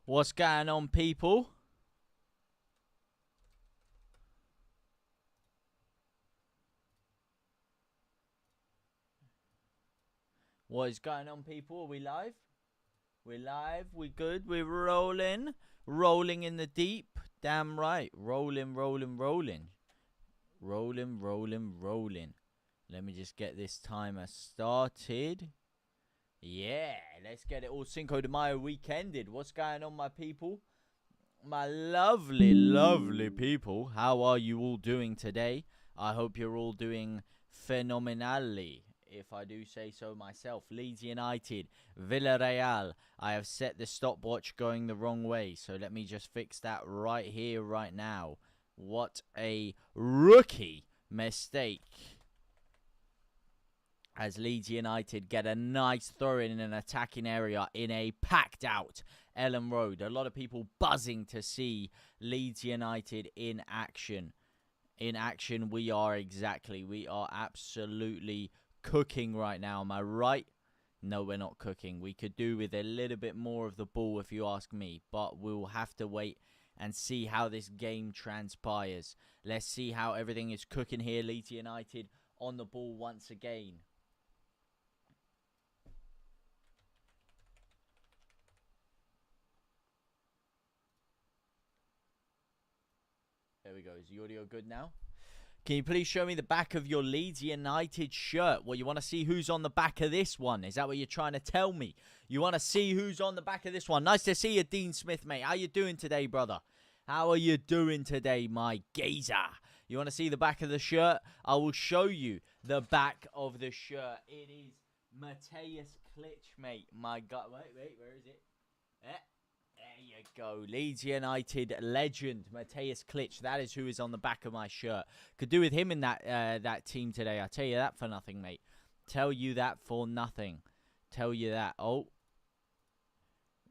What's going on, people? What is going on, people? Are we live? We're live. We good. We're rolling. Rolling in the deep. Damn right. Rolling, rolling, rolling. Rolling, rolling, rolling. Let me just get this timer started. Yeah, let's get it all Cinco de Mayo weekended. What's going on, my people? My lovely, lovely people. How are you all doing today? I hope you're all doing phenomenally, if I do say so myself. Leeds United, Villarreal. I have set the stopwatch going the wrong way, so let me just fix that right here, right now. What a rookie mistake. As Leeds United get a nice throw in an attacking area in a packed out Ellen Road. A lot of people buzzing to see Leeds United in action. In action, we are absolutely cooking right now. Am I right? No, we're not cooking. We could do with a little bit more of the ball, if you ask me. But we'll have to wait and see how this game transpires. Let's see how everything is cooking here. Leeds United on the ball once again. There we go. Is the audio good now? Can you please show me the back of your Leeds United shirt? Well, you want to see who's on the back of this one? Is that what you're trying to tell me? You want to see who's on the back of this one? Nice to see you, Dean Smith, mate. How you doing today, brother? How are you doing today, my geezer? You want to see the back of the shirt? I will show you the back of the shirt. It is Matthias Klitsch, mate. My God. Wait, where is it? There you go. Leeds United legend, Matthias Klitsch. That is who is on the back of my shirt. Could do with him in that team today. I tell you that for nothing, mate. Tell you that for nothing. Tell you that. Oh.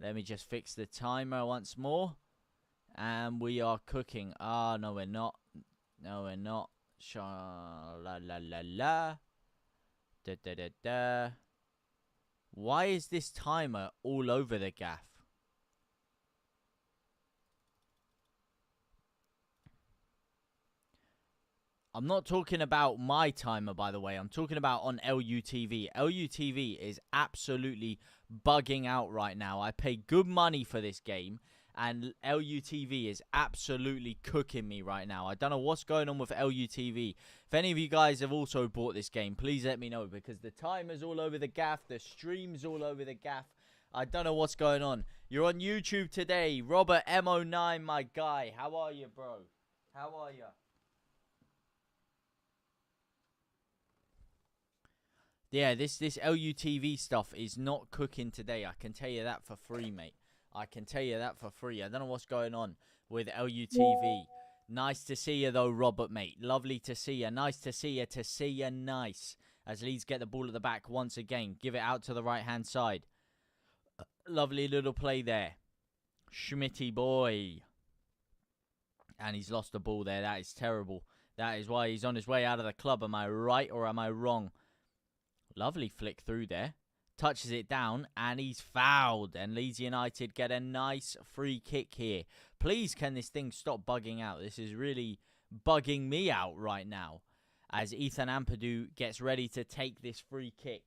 Let me just fix the timer once more. And we are cooking. Ah, no, we're not. No, we're not. La la la la. Da da da da. Why is this timer all over the gaff? I'm not talking about my timer, by the way. I'm talking about on LUTV. LUTV is absolutely bugging out right now. I pay good money for this game, and LUTV is absolutely cooking me right now. I don't know what's going on with LUTV. If any of you guys have also bought this game, please let me know, because the timer's all over the gaff. The stream's all over the gaff. I don't know what's going on. You're on YouTube today. Robert MO9, my guy. How are you, bro? How are you? Yeah, this LUTV stuff is not cooking today. I can tell you that for free, mate. I can tell you that for free. I don't know what's going on with LUTV. Nice to see you, though, Robert, mate. Lovely to see you. Nice to see you. To see you, nice. As Leeds get the ball at the back once again. Give it out to the right-hand side. Lovely little play there. Schmitty boy. And he's lost the ball there. That is terrible. That is why he's on his way out of the club. Am I right or am I wrong? Lovely flick through there. Touches it down, and he's fouled. And Leeds United get a nice free kick here. Please, can this thing stop bugging out? This is really bugging me out right now. As Ethan Ampadu gets ready to take this free kick.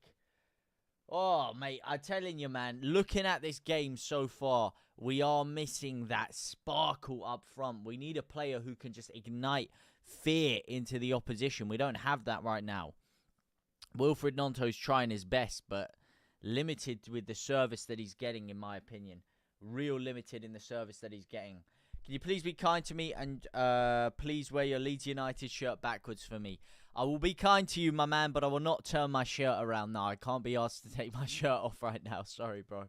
Oh, mate, I'm telling you, man. Looking at this game so far, we are missing that sparkle up front. We need a player who can just ignite fear into the opposition. We don't have that right now. Wilfred Gnonto's trying his best, but limited with the service that he's getting, in my opinion. Real limited in the service that he's getting. Can you please be kind to me and please wear your Leeds United shirt backwards for me? I will be kind to you, my man, but I will not turn my shirt around now. I can't be asked to take my shirt off right now. Sorry, bro.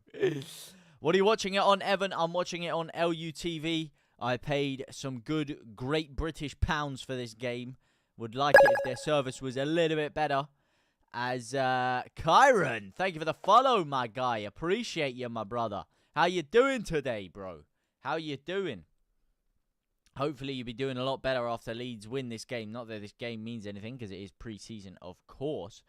What are you watching it on, Evan? I'm watching it on LUTV. I paid some good, great British pounds for this game. Would like it if their service was a little bit better. As Kyron, thank you for the follow, my guy. Appreciate you, my brother. How you doing today, bro? How you doing? Hopefully you'll be doing a lot better after Leeds win this game. Not that this game means anything, because it is pre-season, of course.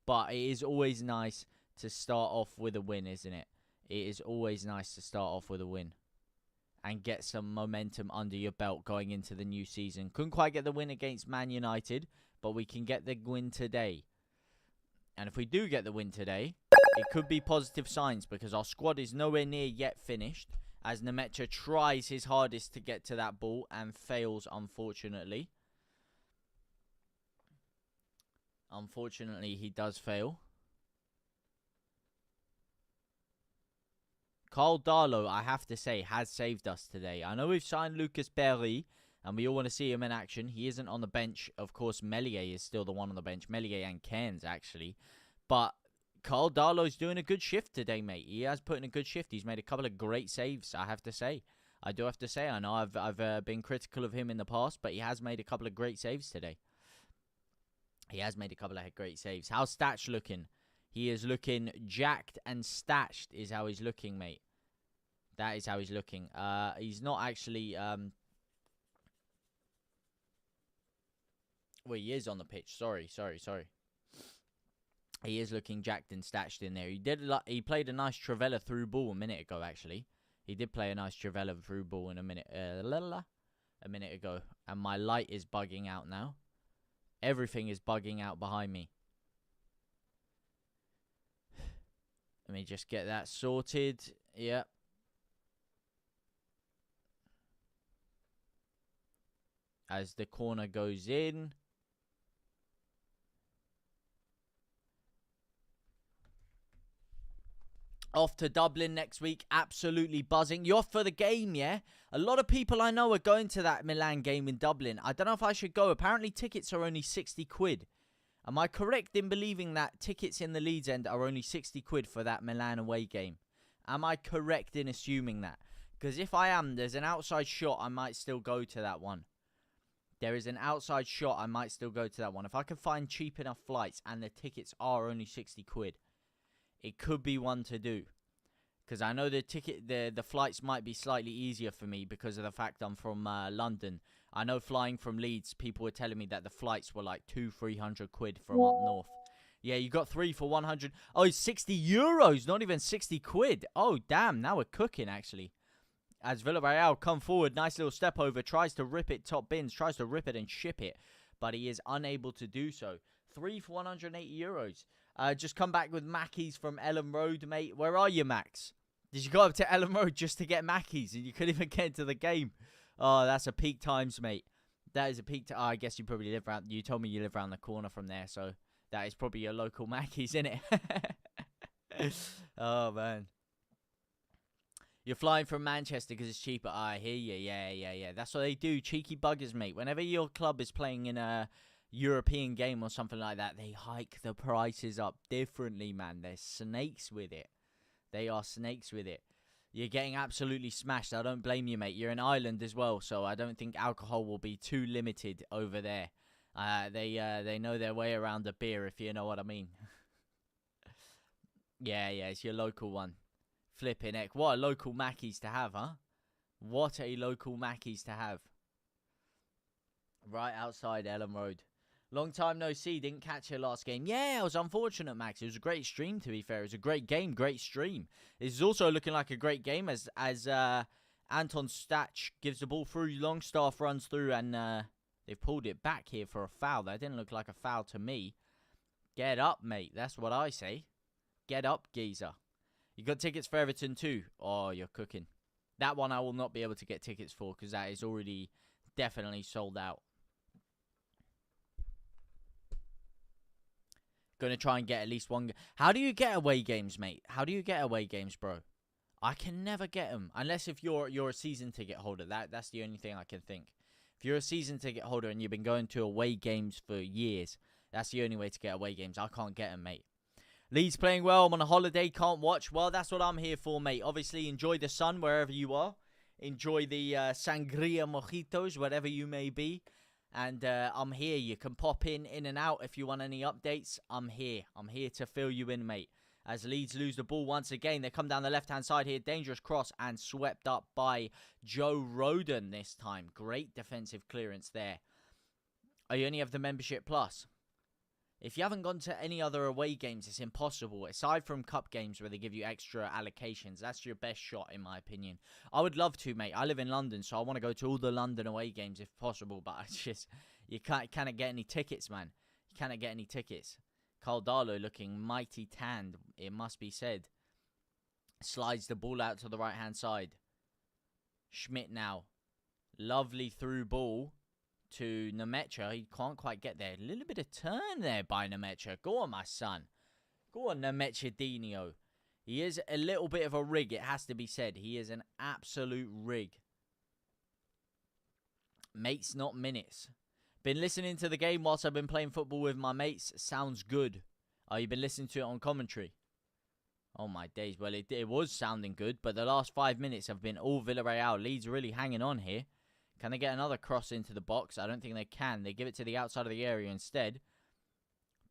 But it is always nice to start off with a win, isn't it? It is always nice to start off with a win. and get some momentum under your belt going into the new season. Couldn't quite get the win against Man United, but we can get the win today. And if we do get the win today, it could be positive signs because our squad is nowhere near yet finished, as Nemecha tries his hardest to get to that ball and fails, unfortunately. Unfortunately, he does fail. Carl Darlow, I have to say, has saved us today. I know we've signed Lucas Perry, and we all want to see him in action. He isn't on the bench. Of course, Meslier is still the one on the bench. Meslier and Cairns, actually. But Carl Darlow's doing a good shift today, mate. He has put in a good shift. He's made a couple of great saves, I have to say. I do have to say. I know I've been critical of him in the past, but he has made a couple of great saves today. He has made a couple of great saves. How's Statch looking? He is looking jacked and statched is how he's looking, mate. That is how he's looking. He's not actually... Well, he is on the pitch. Sorry. He is looking jacked and statched in there. He played a nice Trivella through ball a minute ago, actually. He did play a nice Trivella through ball in a minute ago. And my light is bugging out now. Everything is bugging out behind me. Let me just get that sorted. Yep. As the corner goes in. Off to Dublin next week. Absolutely buzzing. You're off for the game, yeah? A lot of people I know are going to that Milan game in Dublin. I don't know if I should go. Apparently tickets are only 60 quid. Am I correct in believing that tickets in the Leeds end are only 60 quid for that Milan away game? Am I correct in assuming that? Because if I am, there's an outside shot I might still go to that one. There is an outside shot I might still go to that one. If I can find cheap enough flights and the tickets are only 60 quid. It could be one to do. Because I know the flights might be slightly easier for me because of the fact I'm from London. I know flying from Leeds, people were telling me that the flights were like 200-300 quid from up north. Yeah, you got 3 for 100. Oh, it's 60 euros, not even 60 quid. Oh, damn, now we're cooking, actually. As Villarreal come forward, nice little step over, tries to rip it top bins, tries to rip it and ship it. But he is unable to do so. 3 for 180 euros. Just come back with Mackies from Ellen Road, mate. Where are you, Max? Did you go up to Ellen Road just to get Mackies and you couldn't even get into the game? Oh, that's a peak times, mate. That is a peak. Oh, I guess you probably live around. You told me you live around the corner from there, so that is probably your local Mackies, isn't it? Oh man, you're flying from Manchester because it's cheaper. I hear you. Yeah. That's what they do. Cheeky buggers, mate. Whenever your club is playing in a European game or something like that, they hike the prices up differently, man. They're snakes with it. They are snakes with it. You're getting absolutely smashed. I don't blame you, mate. You're in Ireland as well, so I don't think alcohol will be too limited over there. They know their way around the beer, if you know what I mean. Yeah, it's your local one. Flipping heck. What a local Mackies to have, huh? What a local Mackies to have. Right outside Ellen Road. Long time no see. Didn't catch your last game. Yeah, it was unfortunate, Max. It was a great stream, to be fair. It was a great game, great stream. This is also looking like a great game as Anton Stach gives the ball through. Longstaff runs through, and they've pulled it back here for a foul. That didn't look like a foul to me. Get up, mate. That's what I say. Get up, geezer. You got tickets for Everton too? Oh, you're cooking. That one I will not be able to get tickets for because that is already definitely sold out. Gonna try and get at least one. How do you get away games, mate? How do you get away games, bro? I can never get them unless if you're a season ticket holder. That's the only thing I can think. If you're a season ticket holder and you've been going to away games for years, that's the only way to get away games. I can't get them, mate. Leeds playing well. I'm on a holiday. Can't watch. Well, that's what I'm here for, mate. Obviously, enjoy the sun wherever you are. Enjoy the sangria mojitos, wherever you may be. And I'm here. You can pop in and out if you want any updates. I'm here. I'm here to fill you in, mate. As Leeds lose the ball once again. They come down the left-hand side here. Dangerous cross and swept up by Joe Roden this time. Great defensive clearance there. Oh, you only have the membership plus? If you haven't gone to any other away games, it's impossible. Aside from cup games where they give you extra allocations, that's your best shot, in my opinion. I would love to, mate. I live in London, so I want to go to all the London away games if possible. But it's just, you cannot get any tickets, man. You cannot get any tickets. Caldalo looking mighty tanned, it must be said. Slides the ball out to the right-hand side. Schmidt now. Lovely through ball to Nemecha. He can't quite get there. A little bit of turn there by Nemecha. Go on, my son. Go on, Nemecha Dino. He is a little bit of a rig, it has to be said. He is an absolute rig. Mates, not minutes. Been listening to the game whilst I've been playing football with my mates. Sounds good. Oh, you've been listening to it on commentary? Oh, my days. Well, it was sounding good, but the last 5 minutes have been all Villarreal. Leeds really hanging on here. Can they get another cross into the box? I don't think they can. They give it to the outside of the area instead.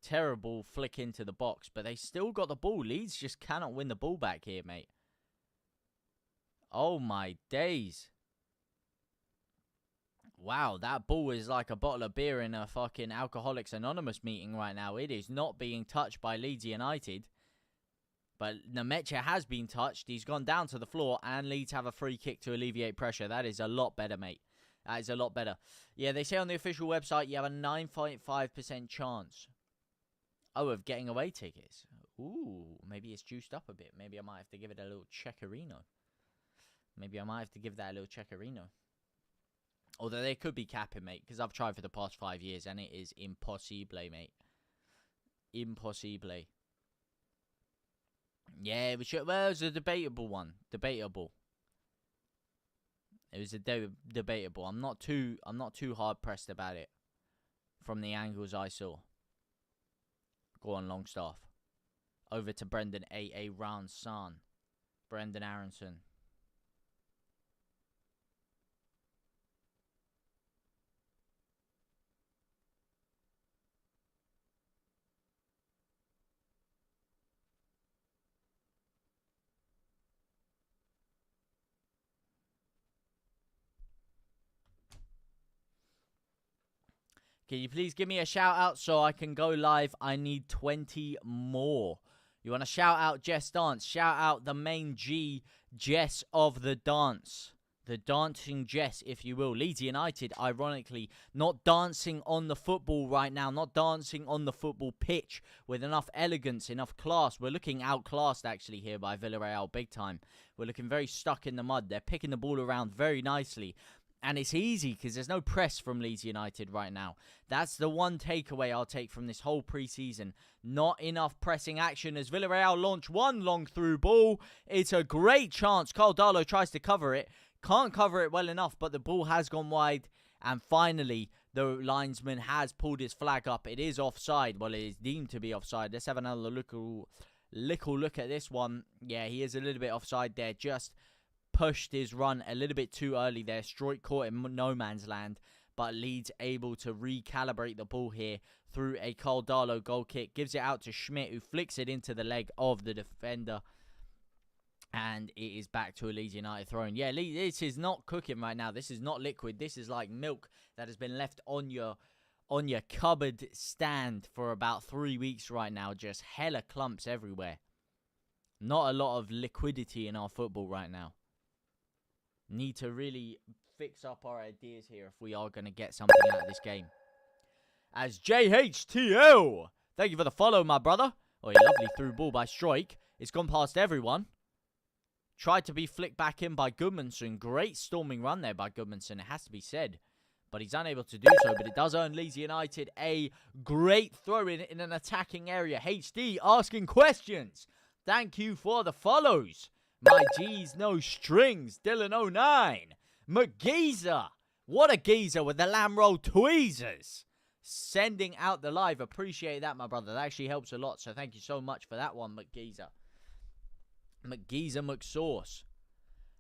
Terrible flick into the box, but they still got the ball. Leeds just cannot win the ball back here, mate. Oh, my days. Wow, that ball is like a bottle of beer in a fucking Alcoholics Anonymous meeting right now. It is not being touched by Leeds United. But Nemecha has been touched. He's gone down to the floor, and Leeds have a free kick to alleviate pressure. That is a lot better, mate. That is a lot better. Yeah, they say on the official website you have a 9.5% chance. Oh, of getting away tickets. Ooh, maybe it's juiced up a bit. Maybe I might have to give it a little checkerino. Maybe I might have to give that a little checkerino. Although they could be capping, mate, because I've tried for the past 5 years, and it is impossible, mate. Impossible. Yeah, it was a debatable one. Debatable. It was a debatable. I'm not too hard pressed about it from the angles I saw. Go on, Longstaff. Over to Brendan A.A. Round-Son. Brendan Aronson. Can you please give me a shout out so I can go live? I need 20 more. You want to shout out Jess Dance? Shout out the main G, Jess of the dance. The dancing Jess, if you will. Leeds United, ironically, not dancing on the football right now. Not dancing on the football pitch with enough elegance, enough class. We're looking outclassed, actually, here by Villarreal big time. We're looking very stuck in the mud. They're picking the ball around very nicely. And it's easy because there's no press from Leeds United right now. That's the one takeaway I'll take from this whole preseason. Not enough pressing action as Villarreal launch one long through ball. It's a great chance. Caldalo tries to cover it. Can't cover it well enough, but the ball has gone wide. And finally, the linesman has pulled his flag up. It is offside. Well, it is deemed to be offside. Let's have another little look at this one. Yeah, he is a little bit offside there. Just pushed his run a little bit too early there. Stroik caught in no man's land, but Leeds able to recalibrate the ball here through a Caldalo goal kick. Gives it out to Schmidt, who flicks it into the leg of the defender. And it is back to a Leeds United throwing. Yeah, this is not cooking right now. This is not liquid. This is like milk that has been left on your cupboard stand for about 3 weeks right now. Just hella clumps everywhere. Not a lot of liquidity in our football right now. Need to really fix up our ideas here if we are going to get something out of this game. As JTL, thank you for the follow, my brother. Oh, a lovely through ball by Stroik. It's gone past everyone. Tried to be flicked back in by Goodmanson. Great storming run there by Goodmanson, it has to be said. But he's unable to do so. But it does earn Leeds United a great throw in an attacking area. HD asking questions. Thank you for the follows. My G's no strings. Dylan09. McGeezer. What a geezer with the lamb roll tweezers. Sending out the live. Appreciate that, my brother. That actually helps a lot. So thank you so much for that one, McGeezer. McGeezer McSauce.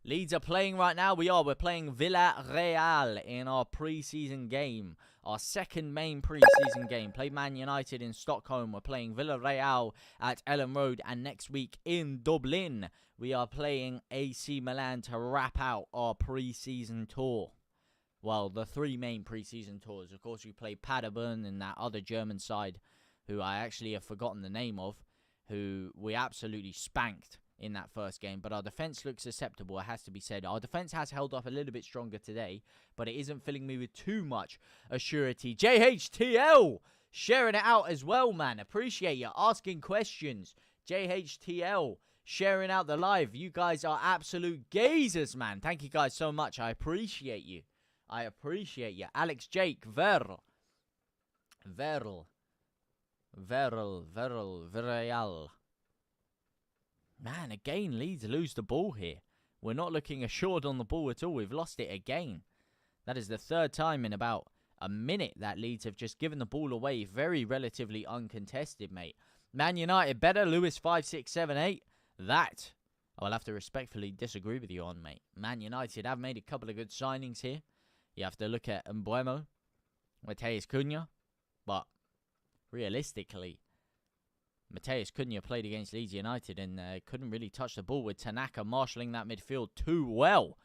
Leeds are playing right now. We're playing Villarreal in our pre-season game. Our second main pre-season game. Played Man United in Stockholm. We're playing Villarreal at Ellen Road. And next week in Dublin, we are playing AC Milan to wrap out our pre-season tour. Well, the 3 main pre-season tours. Of course, we play Paderborn and that other German side who I actually have forgotten the name of, who we absolutely spanked in that first game. But our defense looks acceptable, it has to be said. Our defense has held up a little bit stronger today, but it isn't filling me with too much assurity. JHTL sharing it out as well, man. Appreciate you asking questions. JHTL sharing out the live. You guys are absolute gazers, man. Thank you guys so much. I appreciate you. I appreciate you. Alex Jake, villarreal. Man, again, Leeds lose the ball here. We're not looking assured on the ball at all. We've lost it again. That is the third time in about a minute that Leeds have just given the ball away. Very relatively uncontested, mate. Man United better. Lewis 5678. That I'll have to respectfully disagree with you on, mate. Man United have made a couple of good signings here. You have to look at Mbeumo, Matheus Cunha. But realistically, Matheus Cunha played against Leeds United and couldn't really touch the ball, with Tanaka marshalling that midfield too well.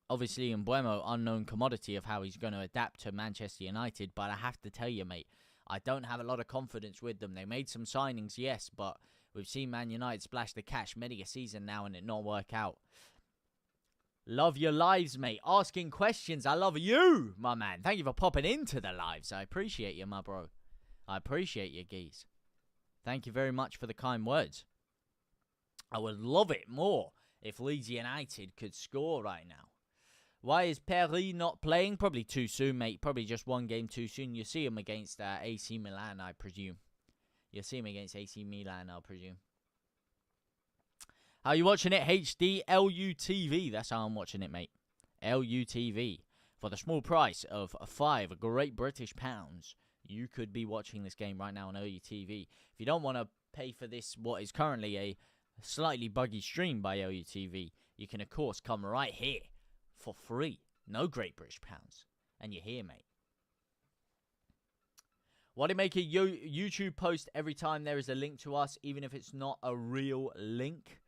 Obviously, Mbeumo, unknown commodity of how he's going to adapt to Manchester United. But I have to tell you, mate, I don't have a lot of confidence with them. They made some signings, yes, but we've seen Man United splash the cash many a season now and it not work out. Love your lives, mate. Asking questions. I love you, my man. Thank you for popping into the lives. I appreciate you, my bro. I appreciate you, geez. Thank you very much for the kind words. I would love it more if Leeds United could score right now. Why is Perry not playing? Probably too soon, mate. Probably just one game too soon. You see him against AC Milan, I presume. You'll see him against AC Milan, I presume. How are you watching it? HD LUTV. That's how I'm watching it, mate. LUTV. For the small price of £5 Great British pounds, you could be watching this game right now on LUTV. If you don't want to pay for this, what is currently a slightly buggy stream by LUTV, you can, of course, come right here for free. No Great British pounds. And you're here, mate. Why do you make a YouTube post every time there is a link to us, even if it's not a real link?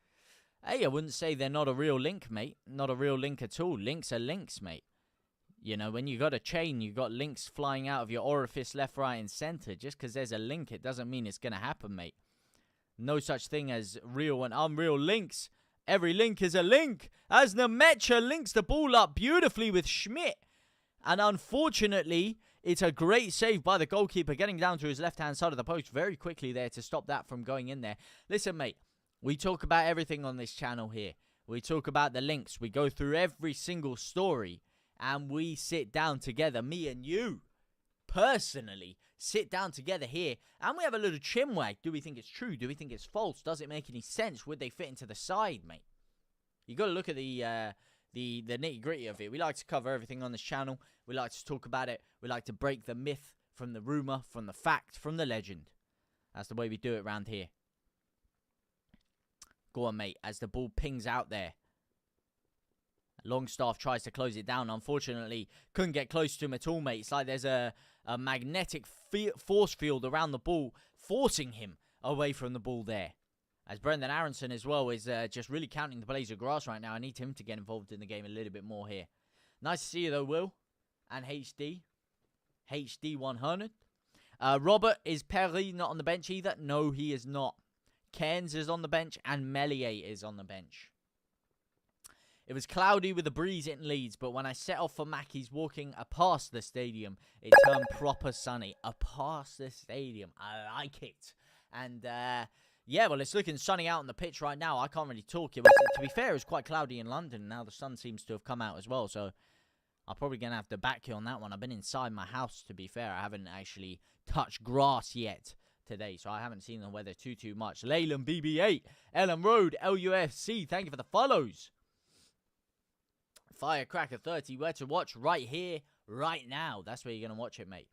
Hey, I wouldn't say they're not a real link, mate. Not a real link at all. Links are links, mate. You know, when you got a chain, you got links flying out of your orifice left, right, and center. Just because there's a link, it doesn't mean it's going to happen, mate. No such thing as real and unreal links. Every link is a link. As Nemecha links the ball up beautifully with Schmidt. And unfortunately, it's a great save by the goalkeeper, getting down to his left-hand side of the post very quickly there to stop that from going in there. Listen, mate, we talk about everything on this channel here. We talk about the links. We go through every single story. And we sit down together, me and you, personally, sit down together here. And we have a little chinwag. Do we think it's true? Do we think it's false? Does it make any sense? Would they fit into the side, mate? You got to look at the nitty-gritty of it. We like to cover everything on this channel. We like to talk about it. We like to break the myth from the rumor, from the fact, from the legend. That's the way we do it around here. Go on, mate, as the ball pings out there. Longstaff tries to close it down. Unfortunately, couldn't get close to him at all, mate. It's like there's a magnetic force field around the ball, forcing him away from the ball there. As Brendan Aronson as well is just really counting the blades of grass right now. I need him to get involved in the game a little bit more here. Nice to see you though, Will. And HD. HD 100. Robert, is Perry not on the bench either? No, he is not. Cairns is on the bench and Melier is on the bench. It was cloudy with a breeze in Leeds, but when I set off for Mackey's walking past the stadium, it turned proper sunny. Past the stadium. I like it. And, yeah, well, it's looking sunny out on the pitch right now. I can't really talk. To be fair, it was quite cloudy in London. Now the sun seems to have come out as well, so I'm probably going to have to back you on that one. I've been inside my house, to be fair. I haven't actually touched grass yet today, so I haven't seen the weather too much. Leyland BB8, Ellen Road, LUFC, thank you for the follows. Firecracker 30, where to watch? Right here, right now. That's where you're going to watch it, mate.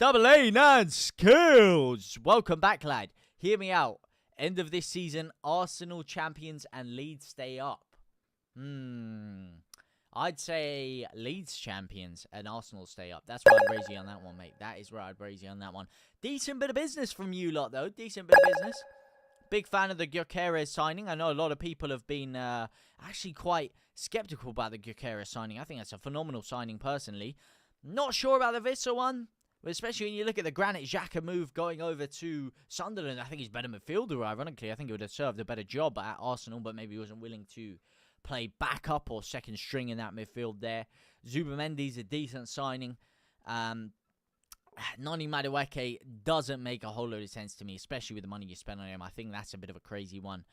Double A, Nan Skills. Welcome back, lad. Hear me out. End of this season, Arsenal champions and Leeds stay up. I'd say Leeds champions and Arsenal stay up. That's where I'd raise you on that one, mate. That is where I'd raise you on that one. Decent bit of business from you lot, though. Decent bit of business. Big fan of the Gyökeres signing. I know a lot of people have been actually quite skeptical about the Gyökeres signing. I think that's a phenomenal signing, personally. Not sure about the Vissa one. Especially when you look at the Granit Xhaka move going over to Sunderland. I think he's better midfielder, ironically. I think he would have served a better job at Arsenal, but maybe he wasn't willing to play backup or second string in that midfield there. Zubimendi's a decent signing. Noni Madueke doesn't make a whole load of sense to me, especially with the money you spend on him. I think that's a bit of a crazy one.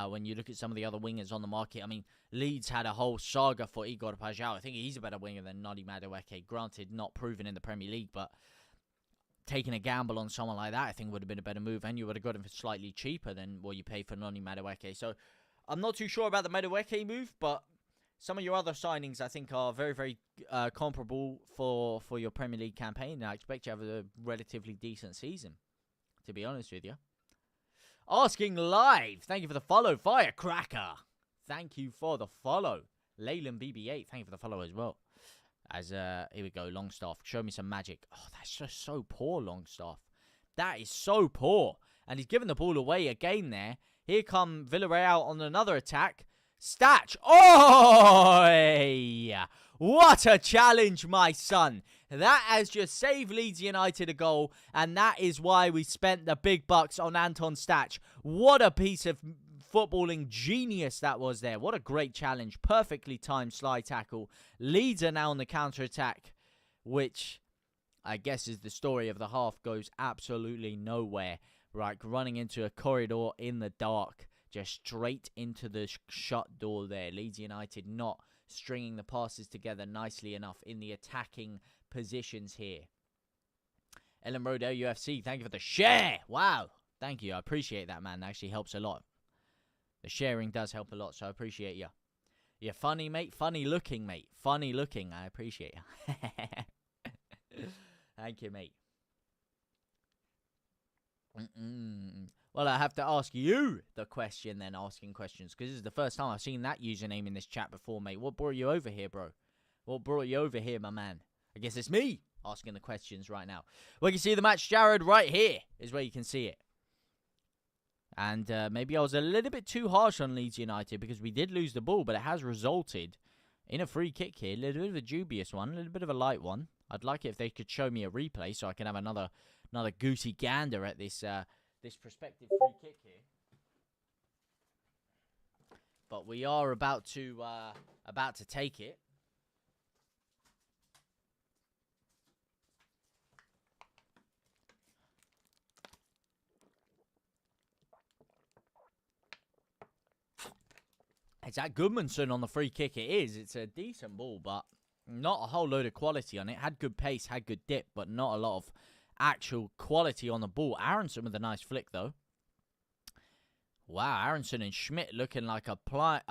When you look at some of the other wingers on the market, I mean, Leeds had a whole saga for Igor Pajau. I think he's a better winger than Noni Madueke. Granted, not proven in the Premier League, but taking a gamble on someone like that, I think would have been a better move, and you would have got him for slightly cheaper than what you pay for Noni Madueke. So I'm not too sure about the Madueke move, but some of your other signings I think are very, very comparable for your Premier League campaign. I expect you to have a relatively decent season, to be honest with you. Asking Live, thank you for the follow. Firecracker, thank you for the follow. Leyland BB8, thank you for the follow as well. As here we go, Longstaff, show me some magic. Oh, that's just so poor, Longstaff. That is so poor. And he's given the ball away again there. Here come Villarreal on another attack. Statch. Oh, what a challenge, my son. That has just saved Leeds United a goal, and that is why we spent the big bucks on Anton Statch. What a piece of footballing genius that was there. What a great challenge. Perfectly timed slide tackle. Leeds are now on the counter-attack, which I guess is the story of the half. Goes absolutely nowhere. Right, running into a corridor in the dark. Just straight into the shut door there. Leeds United not stringing the passes together nicely enough in the attacking positions here. Ellen Rodell UFC, thank you for the share. Wow. Thank you. I appreciate that, man. That actually helps a lot. The sharing does help a lot, so I appreciate you. You're funny, mate. Funny looking, mate. Funny looking. I appreciate you. Thank you, mate. Well, I have to ask you the question then, asking questions, because this is the first time I've seen that username in this chat before, mate. What brought you over here, bro? What brought you over here, my man? I guess it's me asking the questions right now. Well, you can see the match, Jared, right here is where you can see it. And maybe I was a little bit too harsh on Leeds United because we did lose the ball, but it has resulted in a free kick here. A little bit of a dubious one, a little bit of a light one. I'd like it if they could show me a replay so I can have another goosey gander at this this prospective free kick here. But we are about to take it. It's at Goodmanson on the free kick. It is. It's a decent ball, but not a whole load of quality on it. Had good pace, had good dip, but not a lot of actual quality on the ball. Aronson with a nice flick, though. Wow, Aronson and Schmidt looking like a prime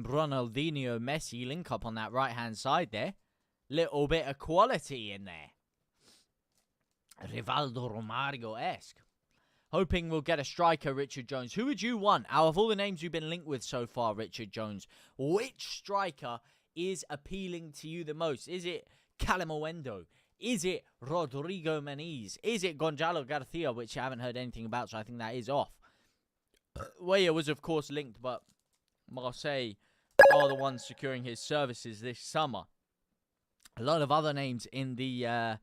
Ronaldinho Messi link up on that right-hand side there. Little bit of quality in there. Rivaldo Romario-esque. Hoping we'll get a striker, Richard Jones. Who would you want? Out of all the names you've been linked with so far, Richard Jones, which striker is appealing to you the most? Is it Callum Owendo? Is it Rodrigo Meniz? Is it Gonzalo Garcia, which I haven't heard anything about, so I think that is off. Weah was, of course, linked, but Marseille are the ones securing his services this summer. A lot of other names in the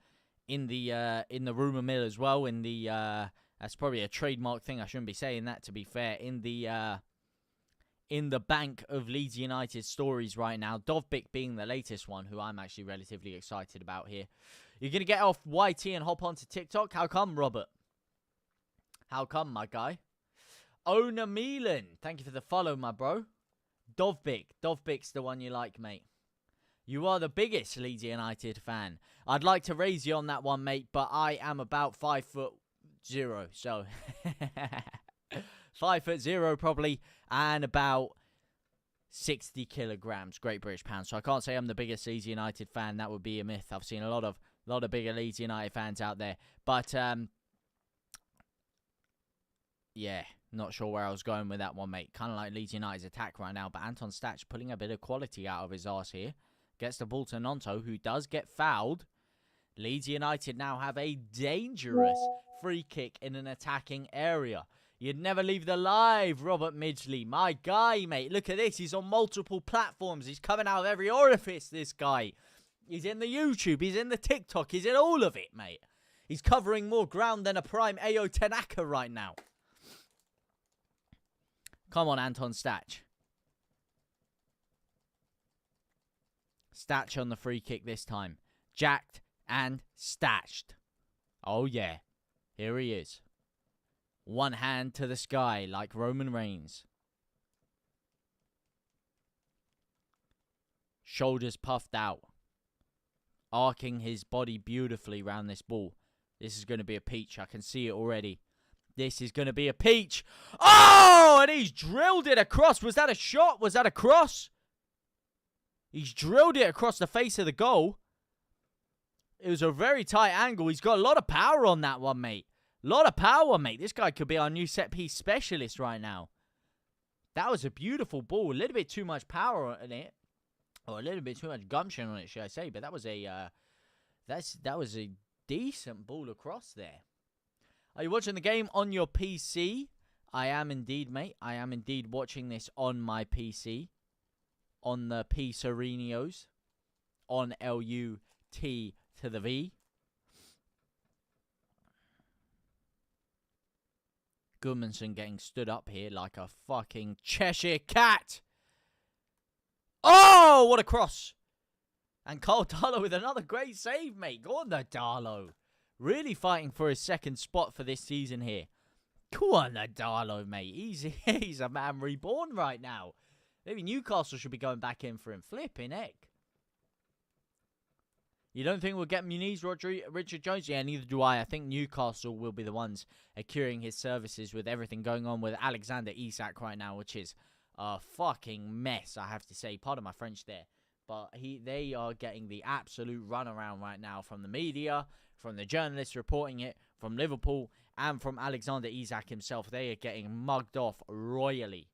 rumor mill as well. That's probably a trademark thing. I shouldn't be saying that, to be fair. In the bank of Leeds United stories right now, Dovbyk being the latest one, who I'm actually relatively excited about here. You're going to get off YT and hop onto TikTok? How come, Robert? How come, my guy? Ona Milan, thank you for the follow, my bro. Dovbyk's the one you like, mate. You are the biggest Leeds United fan. I'd like to raise you on that one, mate, but I am about 5'0", so 5'0" probably, and about 60 kilograms, Great British pounds. So I can't say I'm the biggest Leeds United fan. That would be a myth. I've seen a lot of bigger Leeds United fans out there, but yeah, not sure where I was going with that one, mate. Kind of like Leeds United's attack right now, but Anton Statch pulling a bit of quality out of his arse here. Gets the ball to Nonto, who does get fouled. Leeds United now have a dangerous free kick in an attacking area. You'd never leave the live, Robert Midgley. My guy, mate. Look at this. He's on multiple platforms. He's coming out of every orifice, this guy. He's in the YouTube. He's in the TikTok. He's in all of it, mate. He's covering more ground than a prime Ao Tanaka right now. Come on, Anton Stach. Stach on the free kick this time. Jacked and stashed. Oh, yeah. Here he is. One hand to the sky like Roman Reigns. Shoulders puffed out. Arcing his body beautifully round this ball. This is going to be a peach. I can see it already. This is going to be a peach. Oh, and he's drilled it across. Was that a shot? Was that a cross? He's drilled it across the face of the goal. It was a very tight angle. He's got a lot of power on that one, mate. A lot of power, mate. This guy could be our new set-piece specialist right now. That was a beautiful ball. A little bit too much power on it. Or a little bit too much gumption on it, should I say. But that was a decent ball across there. Are you watching the game on your PC? I am indeed, mate. I am indeed watching this on my PC. On the P-Serenios. On LUT to the V. Goodmanson getting stood up here like a fucking Cheshire cat. Oh, what a cross. And Cole Darlow with another great save, mate. Go on there, Darlow. Really fighting for his second spot for this season here. Go on there, Darlow, mate. He's a man reborn right now. Maybe Newcastle should be going back in for him. Flipping heck. You don't think we'll get Muniz, Rodri, Richard Jones? Yeah, neither do I. I think Newcastle will be the ones acquiring his services with everything going on with Alexander Isak right now, which is a fucking mess, I have to say. Pardon my French there. But they are getting the absolute runaround right now from the media, from the journalists reporting it, from Liverpool, and from Alexander Isak himself. They are getting mugged off royally.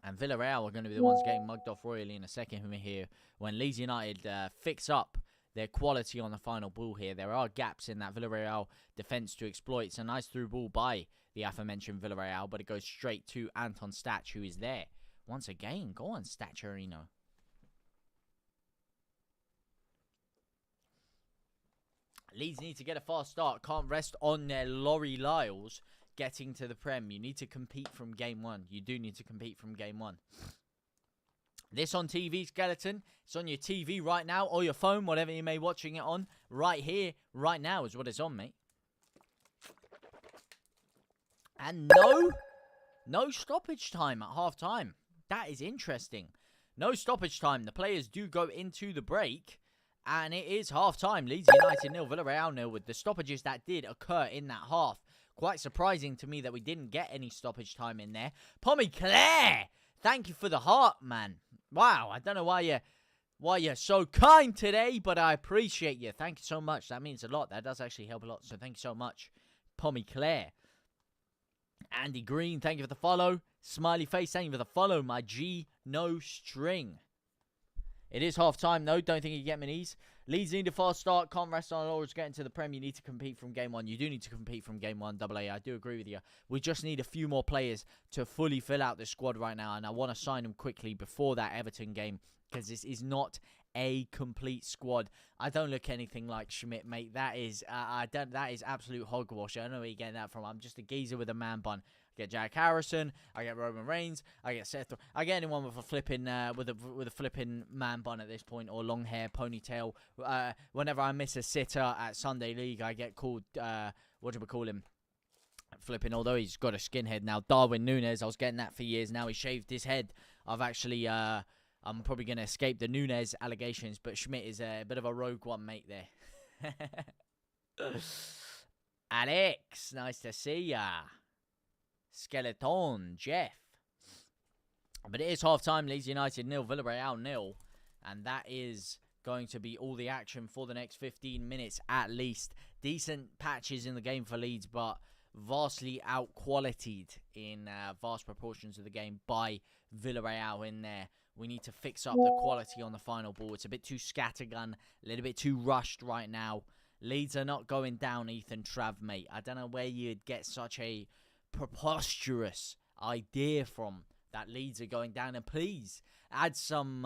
And Villarreal are going to be the ones getting mugged off royally in a second here when Leeds United fix up their quality on the final ball here. There are gaps in that Villarreal defence to exploit. It's a nice through ball by the aforementioned Villarreal, but it goes straight to Anton Stach, who is there. Once again, go on, Stachurino. Leeds need to get a fast start. Can't rest on their Laurie Lyles getting to the Prem. You need to compete from game one. You do need to compete from game one. This on TV, Skeleton. It's on your TV right now, or your phone, whatever you may be watching it on. Right here, right now is what it's on, mate. And no stoppage time at half time. That is interesting. No stoppage time. The players do go into the break. And it is half time. Leeds United 0, Villarreal 0, with the stoppages that did occur in that half. Quite surprising to me that we didn't get any stoppage time in there. Pommy Claire, thank you for the heart, man. Wow, I don't know why you're so kind today, but I appreciate you. Thank you so much. That means a lot. That does actually help a lot. So thank you so much, Pommy Claire. Andy Green, thank you for the follow. Smiley face, thank you for the follow. My G, no string. It is half time, though. Don't think you get minis. Leeds need a fast start. Can't rest on laurels. Getting to the Prem. You need to compete from game one. You do need to compete from game one, AA. I do agree with you. We just need a few more players to fully fill out the squad right now. And I want to sign them quickly before that Everton game. Because this is not a complete squad. I don't look anything like Schmidt, mate. That is that is absolute hogwash. I don't know where you're getting that from. I'm just a geezer with a man bun. I get Jack Harrison, I get Roman Reigns, I get Seth, I get anyone with a flipping with a flipping man bun at this point, or long hair, ponytail. Whenever I miss a sitter at Sunday League, I get called what do we call him? Flipping, although he's got a skinhead now, Darwin Núñez. I was getting that for years. Now he shaved his head. I've actually I'm probably going to escape the Núñez allegations, but Schmidt is a bit of a rogue one, mate, there. Alex, nice to see ya. Skeleton, Jeff. But it is half-time. Leeds United 0, Villarreal 0. And that is going to be all the action for the next 15 minutes at least. Decent patches in the game for Leeds, but vastly out-qualitied in vast proportions of the game by Villarreal in there. We need to fix up the quality on the final ball. It's a bit too scattergun, a little bit too rushed right now. Leeds are not going down, Ethan Trav, mate. I don't know where you'd get such a preposterous idea from that Leeds are going down. And please add some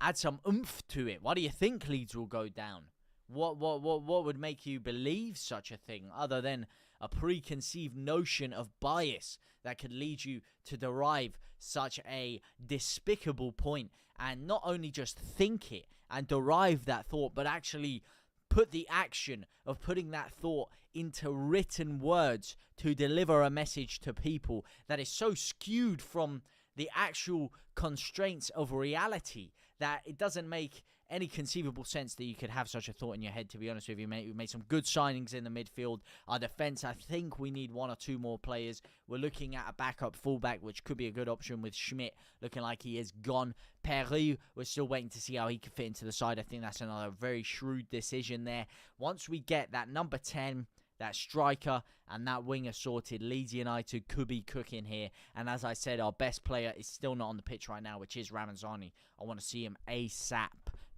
add some oomph to it. Why do you think Leeds will go down? What would make you believe such a thing other than a preconceived notion of bias that could lead you to derive such a despicable point and not only just think it and derive that thought, but actually put the action of putting that thought into written words to deliver a message to people that is so skewed from the actual constraints of reality that it doesn't make any conceivable sense that you could have such a thought in your head, to be honest with you, mate. We've made some good signings in the midfield. Our defence, I think we need 1 or 2 more players. We're looking at a backup fullback, which could be a good option with Schmidt looking like he is gone. Peru, we're still waiting to see how he can fit into the side. I think that's another very shrewd decision there. Once we get that number 10, that striker, and that winger sorted, Leeds United could be cooking here. And as I said, our best player is still not on the pitch right now, which is Ramazani. I want to see him ASAP.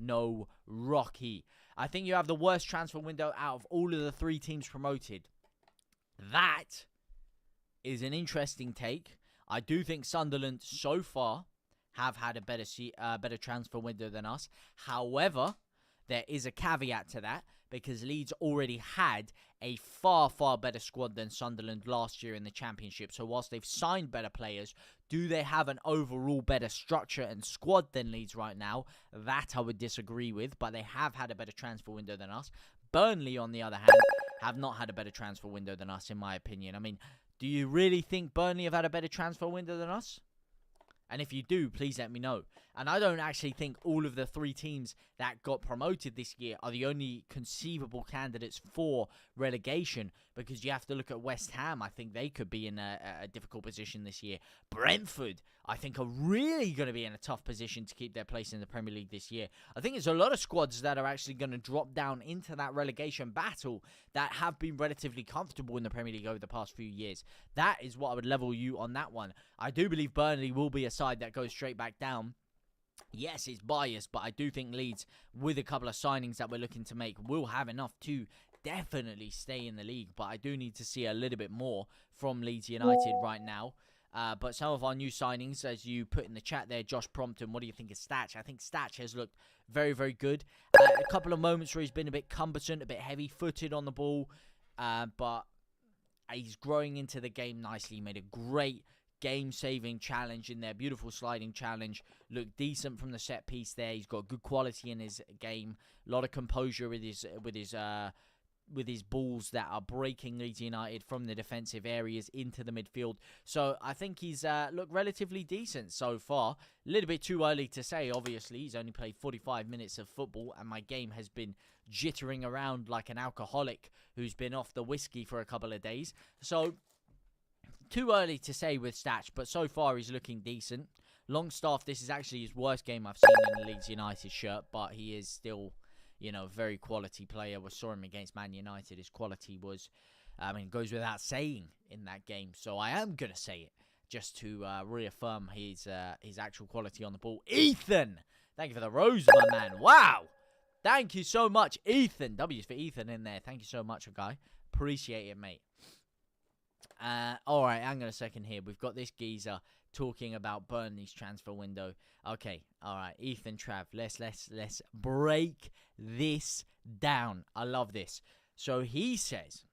No Rocky. I think you have the worst transfer window out of all of the 3 teams promoted. That is an interesting take. I do think Sunderland so far have had a better transfer window than us. However, there is a caveat to that because Leeds already had a far, far better squad than Sunderland last year in the Championship. So whilst they've signed better players, do they have an overall better structure and squad than Leeds right now? That I would disagree with, but they have had a better transfer window than us. Burnley, on the other hand, have not had a better transfer window than us, in my opinion. I mean, do you really think Burnley have had a better transfer window than us? And if you do, please let me know. And I don't actually think all of the 3 teams that got promoted this year are the only conceivable candidates for relegation, because you have to look at West Ham. I think they could be in a difficult position this year. Brentford, I think, are really going to be in a tough position to keep their place in the Premier League this year. I think there's a lot of squads that are actually going to drop down into that relegation battle that have been relatively comfortable in the Premier League over the past few years. That is what I would level you on that one. I do believe Burnley will be a side that goes straight back down. Yes, it's biased, but I do think Leeds, with a couple of signings that we're looking to make, will have enough to definitely stay in the league. But I do need to see a little bit more from Leeds United right now. But some of our new signings, as you put in the chat there, Josh Prompton, what do you think of Statch? I think Statch has looked very, very good. A couple of moments where he's been a bit cumbersome, a bit heavy-footed on the ball. But he's growing into the game nicely. He made a great game-saving challenge in there. Beautiful sliding challenge. Looked decent from the set piece there. He's got good quality in his game. A lot of composure with his balls that are breaking Leeds United from the defensive areas into the midfield. So I think he's looked relatively decent so far. A little bit too early to say, obviously. He's only played 45 minutes of football, and my game has been jittering around like an alcoholic who's been off the whiskey for a couple of days. So too early to say with Statch, but so far he's looking decent. Longstaff, this is actually his worst game I've seen in the Leeds United shirt, but he is still, you know, very quality player. We saw him against Man United. His quality was, goes without saying in that game. So I am going to say it just to reaffirm his actual quality on the ball. Ethan! Thank you for the rose, my man. Wow! Thank you so much, Ethan. W's for Ethan in there. Thank you so much, guy. Appreciate it, mate. Alright, hang on a second here. We've got this geezer talking about Burnley's transfer window. Okay, alright, Ethan Trav, let's break this down. I love this. So he says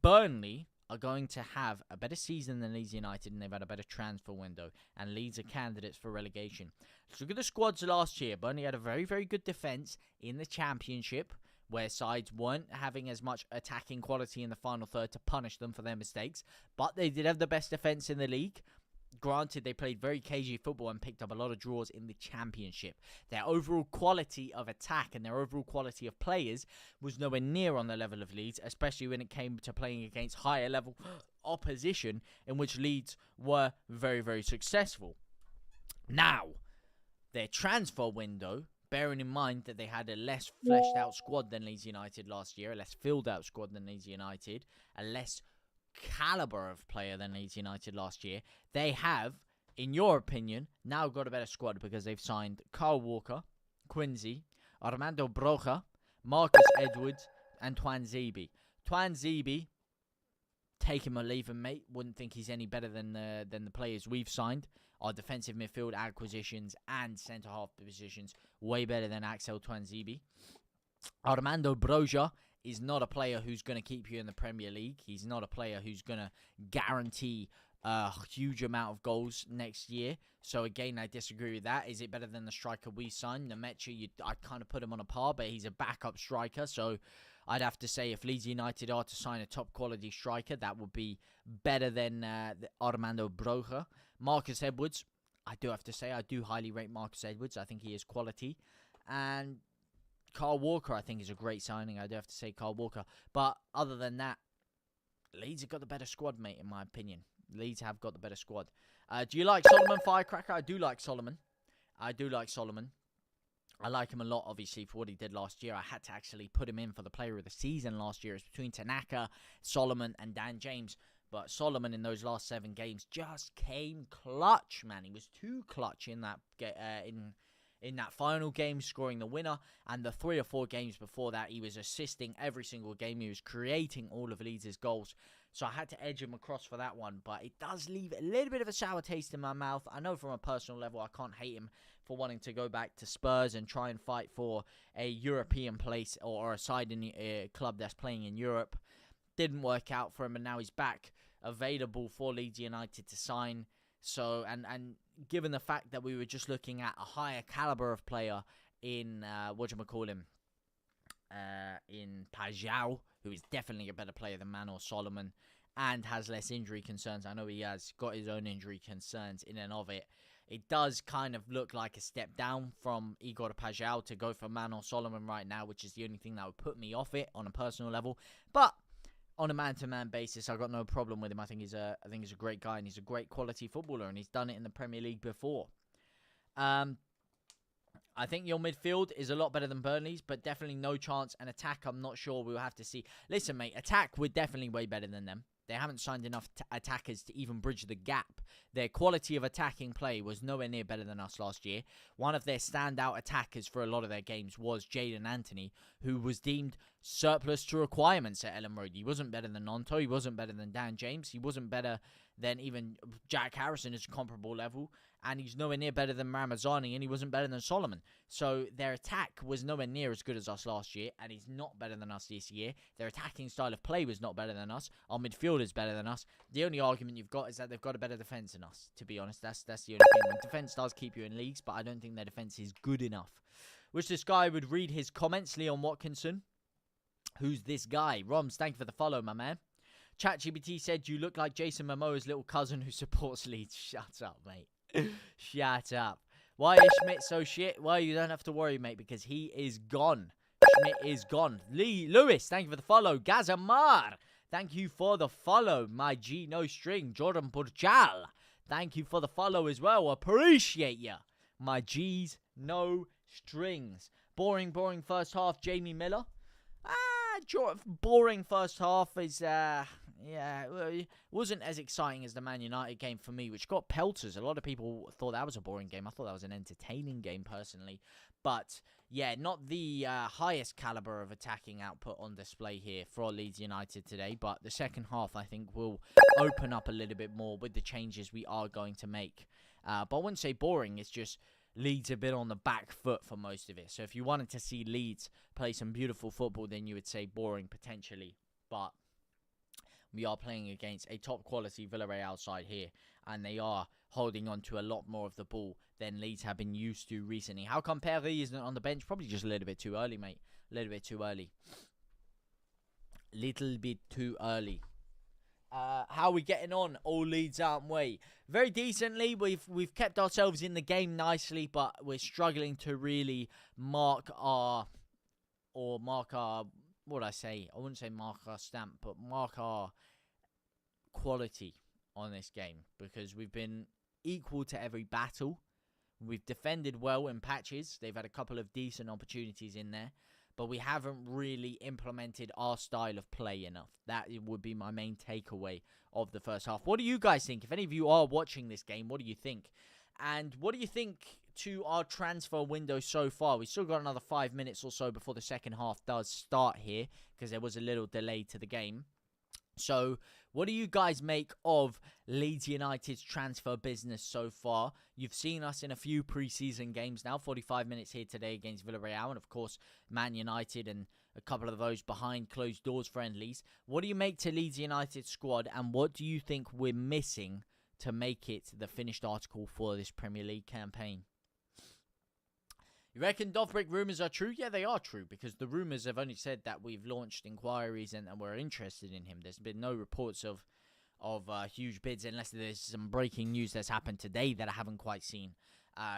Burnley are going to have a better season than Leeds United, and they've had a better transfer window, and Leeds are candidates for relegation. Let's look at the squads last year. Burnley had a very, very good defence in the Championship, where sides weren't having as much attacking quality in the final third to punish them for their mistakes. But they did have the best defence in the league. Granted, they played very cagey football and picked up a lot of draws in the Championship. Their overall quality of attack and their overall quality of players was nowhere near on the level of Leeds, especially when it came to playing against higher level opposition, in which Leeds were very, very successful. Now, their transfer window, bearing in mind that they had a less fleshed out squad than Leeds United last year, a less filled out squad than Leeds United, a less caliber of player than Leeds United last year, they have, in your opinion, now got a better squad because they've signed Kyle Walker, Quincy, Armando Broja, Marcus Edwards, and Twan Zeebe. Twan Zeebe, take him or leave him, mate. Wouldn't think he's any better than the players we've signed. Our defensive midfield acquisitions and centre-half positions way better than Axel Tuanzebe. Armando Broja is not a player who's going to keep you in the Premier League. He's not a player who's going to guarantee a huge amount of goals next year. So, again, I disagree with that. Is it better than the striker we signed? Nemecha, I kind of put him on a par, but he's a backup striker. So, I'd have to say if Leeds United are to sign a top-quality striker, that would be better than Armando Broja. Marcus Edwards, I do have to say, I do highly rate Marcus Edwards. I think he is quality. And Kyle Walker, I think, is a great signing. I do have to say Kyle Walker. But other than that, Leeds have got the better squad, mate, in my opinion. Leeds have got the better squad. Do you like Solomon Firecracker? I do like Solomon. I like him a lot, obviously, for what he did last year. I had to actually put him in for the player of the season last year. It's between Tanaka, Solomon, and Dan James. But Solomon, in those last 7 games, just came clutch, man. He was too clutch in that in that final game, scoring the winner. And the 3 or 4 games before that, he was assisting every single game. He was creating all of Leeds' goals. So I had to edge him across for that one. But it does leave a little bit of a sour taste in my mouth. I know from a personal level, I can't hate him for wanting to go back to Spurs and try and fight for a European place or a side in a club that's playing in Europe. Didn't work out for him, and now he's back available for Leeds United to sign. So, and given the fact that we were just looking at a higher caliber of player in, in Pajau, who is definitely a better player than Manor Solomon and has less injury concerns. I know he has got his own injury concerns in and of it. It does kind of look like a step down from Igor Pajau to go for Manor Solomon right now, which is the only thing that would put me off it on a personal level. But on a man-to-man basis, I've got no problem with him. I think he's a great guy, and he's a great quality footballer, and he's done it in the Premier League before. I think your midfield is a lot better than Burnley's, but definitely no chance. And attack, I'm not sure. We'll have to see. Listen, mate, attack, we're definitely way better than them. They haven't signed enough attackers to even bridge the gap. Their quality of attacking play was nowhere near better than us last year. One of their standout attackers for a lot of their games was Jadon Anthony, who was deemed surplus to requirements at Ellen Road. He wasn't better than Nonto. He wasn't better than Dan James. He wasn't better than even Jack Harrison at a comparable level. And he's nowhere near better than Ramazani, and he wasn't better than Solomon. So their attack was nowhere near as good as us last year, and he's not better than us this year. Their attacking style of play was not better than us. Our midfield is better than us. The only argument you've got is that they've got a better defence than us, to be honest. That's the only thing. And defence does keep you in leagues, but I don't think their defence is good enough. Wish this guy would read his comments. Leon Watkinson. Who's this guy? Roms, thank you for the follow, my man. ChatGPT said, you look like Jason Momoa's little cousin who supports Leeds. Shut up, mate. Shut up. Why is Schmidt so shit? Well, you don't have to worry, mate, because he is gone. Schmidt is gone. Lewis, thank you for the follow. Gazamar, thank you for the follow. My G, no string. Jordan Burchal, thank you for the follow as well. Appreciate ya. My G's, no strings. Boring first half, Jamie Miller. Boring first half is, it wasn't as exciting as the Man United game for me, which got pelters. A lot of people thought that was a boring game. I thought that was an entertaining game, personally. But, yeah, not the highest caliber of attacking output on display here for Leeds United today. But the second half, I think, will open up a little bit more with the changes we are going to make. But I wouldn't say boring. It's just Leeds have been on the back foot for most of it. So if you wanted to see Leeds play some beautiful football, then you would say boring potentially. But we are playing against a top quality Villarreal side here, and they are holding on to a lot more of the ball than Leeds have been used to recently. How come Perry isn't on the bench? Probably just a little bit too early, mate. A little bit too early. Little bit too early. How are we getting on? All Leeds aren't we? Very decently. We've kept ourselves in the game nicely, but we're struggling to really mark our, what would I say? I wouldn't say mark our stamp, but mark our quality on this game, because we've been equal to every battle. We've defended well in patches. They've had a couple of decent opportunities in there, but we haven't really implemented our style of play enough. That would be my main takeaway of the first half. What do you guys think? If any of you are watching this game, what do you think? And what do you think to our transfer window so far? We've still got another 5 minutes or so before the second half does start here, because there was a little delay to the game. So What do you guys make of Leeds United's transfer business so far? You've seen us in a few pre-season games now, 45 minutes here today against Villarreal, and of course, Man United and a couple of those behind closed doors friendlies. What do you make to Leeds United's squad, and what do you think we're missing to make it the finished article for this Premier League campaign? You reckon Dovbyk rumours are true? Yeah, they are true, because the rumours have only said that we've launched inquiries and we're interested in him. There's been no reports of huge bids, unless there's some breaking news that's happened today that I haven't quite seen.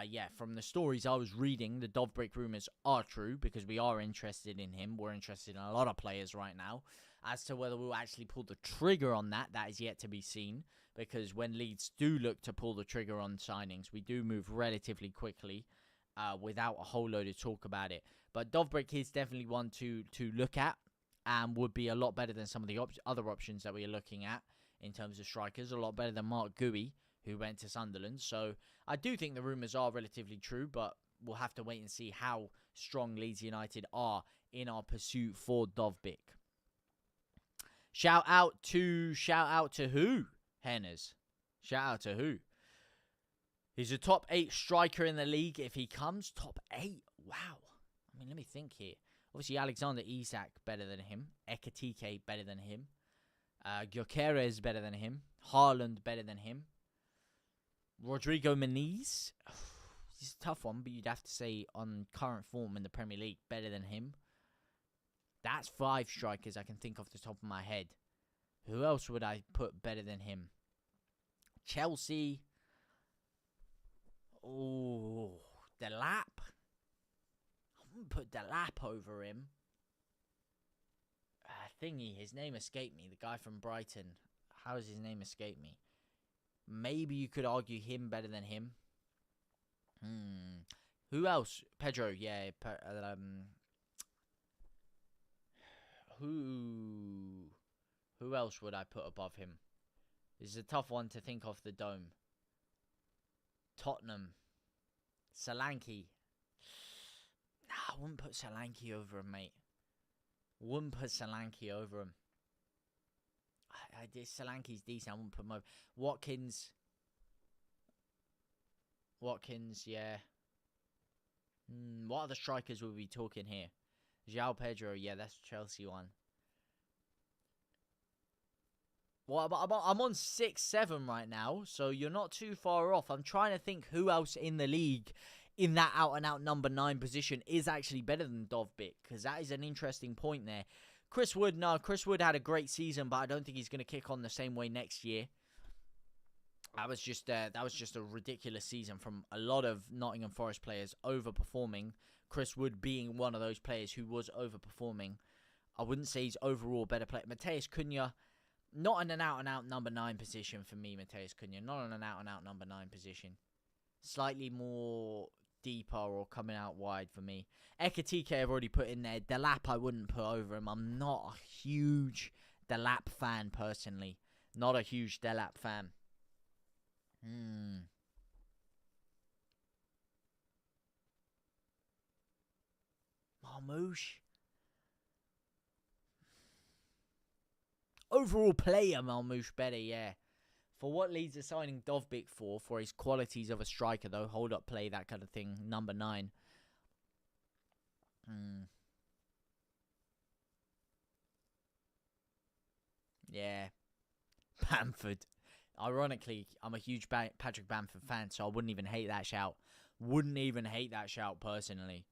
Yeah, from the stories I was reading, the Dovbyk rumours are true, because we are interested in him. We're interested in a lot of players right now. As to whether we'll actually pull the trigger on that is yet to be seen, because when Leeds do look to pull the trigger on signings, we do move relatively quickly. Without a whole load of talk about it. But Dovbyk is definitely one to look at, and would be a lot better than some of the other options that we are looking at in terms of strikers. A lot better than Mark Gui, who went to Sunderland. So I do think the rumours are relatively true, but we'll have to wait and see how strong Leeds United are in our pursuit for Dovbyk. Shout out to who? Henners. Shout out to who? He's a top 8 striker in the league if he comes. Top 8? Wow. I mean, let me think here. Obviously, Alexander Isak better than him. Ekitike better than him. Gyökeres better than him. Haaland better than him. Rodrigo Muniz. It's a tough one, but you'd have to say on current form in the Premier League, better than him. That's 5 strikers I can think off the top of my head. Who else would I put better than him? Chelsea. Oh, Delap. I wouldn't put Delap over him. His name escaped me. The guy from Brighton. How does his name escape me? Maybe you could argue him better than him. Who else? Pedro, yeah. Who else would I put above him? This is a tough one to think off the dome. Tottenham. Solanke. Nah, I wouldn't put Solanke over him, mate. Wouldn't put Solanke over him. Solanke's decent. I wouldn't put him over. Watkins, yeah. What other strikers will we be talking here? João Pedro, yeah, that's the Chelsea one. Well, I'm on 6-7 right now, so you're not too far off. I'm trying to think who else in the league in that out-and-out number 9 position is actually better than Dovbyk, because that is an interesting point there. Chris Wood had a great season, but I don't think he's going to kick on the same way next year. That was just a ridiculous season from a lot of Nottingham Forest players overperforming. Chris Wood being one of those players who was overperforming. I wouldn't say he's overall a better player. Matheus Cunha. Not in an out-and-out number 9 position for me, Matheus Cunha. Not in an out-and-out number 9 position. Slightly more deeper or coming out wide for me. Ekitike I've already put in there. Delap I wouldn't put over him. I'm not a huge Delap fan, personally. Not a huge Delap fan. Marmoush. Overall player, Marmoush better, yeah. For what Leeds are signing Dovbyk for his qualities of a striker, though, hold up play, that kind of thing, number 9. Yeah. Bamford. Ironically, I'm a huge Patrick Bamford fan, so I wouldn't even hate that shout. Personally.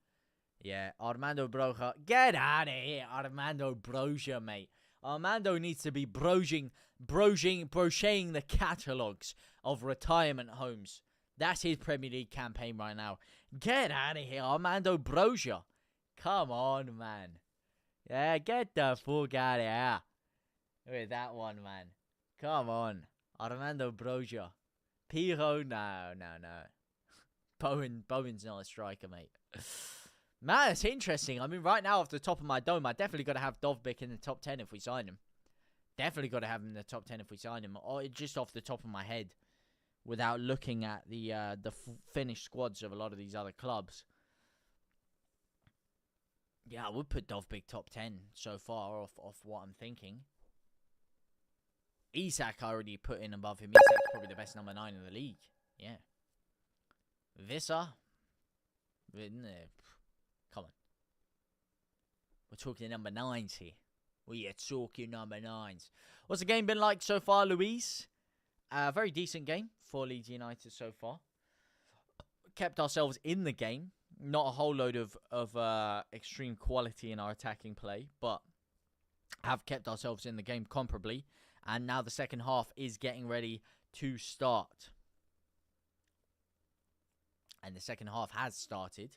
Yeah, Armando Broja. Get out of here, Armando Broja, mate. Armando needs to be broching the catalogues of retirement homes. That's his Premier League campaign right now. Get out of here, Armando Broja. Come on, man. Yeah, get the fuck out of here. With that one, man. Come on. Armando Broja. Piro? No. Bowen's not a striker, mate. Man, it's interesting. I mean, right now, off the top of my dome, I definitely got to have Dovbyk in the top 10 if we sign him. Definitely got to have him in the top 10 if we sign him. Or just off the top of my head, without looking at the finished squads of a lot of these other clubs. Yeah, I would put Dovbyk top 10 so far off what I'm thinking. Isak I already put in above him. Isak's probably the best number 9 in the league. Yeah. Visser. Come on. We're talking number 9s here. We are talking number 9s. What's the game been like so far, Luis? Very decent game for Leeds United so far. Kept ourselves in the game. Not a whole load of extreme quality in our attacking play, but have kept ourselves in the game comparably. And now the second half is getting ready to start. And the second half has started.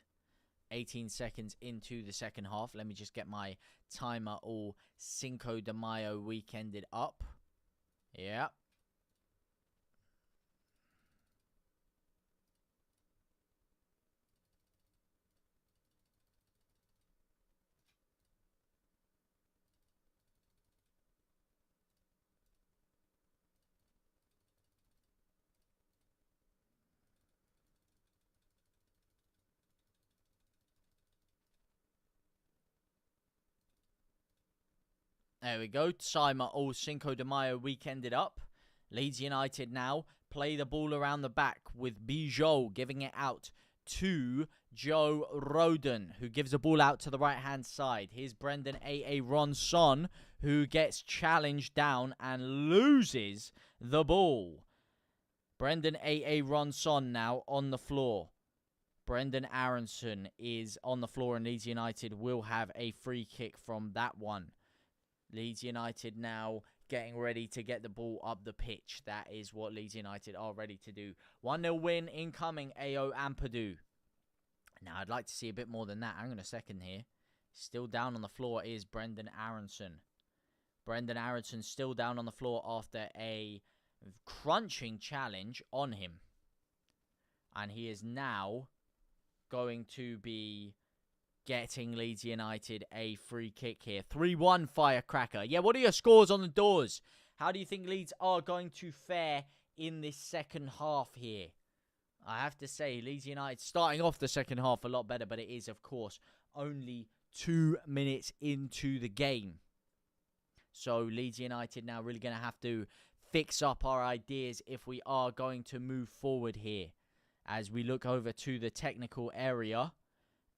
18 seconds into the second half. Let me just get my timer all Cinco de Mayo weekended up. Yeah. There we go. Timer all Cinco de Mayo weekended up. Leeds United now play the ball around the back with Bijou giving it out to Joe Rodon, who gives the ball out to the right-hand side. Here's Brendan A.A. Ronson, who gets challenged down and loses the ball. Brendan A.A. Ronson now on the floor. Brendan Aronson is on the floor, and Leeds United will have a free kick from that one. Leeds United now getting ready to get the ball up the pitch. That is what Leeds United are ready to do. 1-0 win incoming, AO Ampadu. Now, I'd like to see a bit more than that. Hang on a second here. Still down on the floor is Brendan Aronson. Brendan Aronson still down on the floor after a crunching challenge on him. And he is now going to be getting Leeds United a free kick here. 3-1 firecracker. Yeah, what are your scores on the doors? How do you think Leeds are going to fare in this second half here? I have to say, Leeds United starting off the second half a lot better, but it is, of course, only 2 minutes into the game. So Leeds United now really going to have to fix up our ideas if we are going to move forward here. As we look over to the technical area,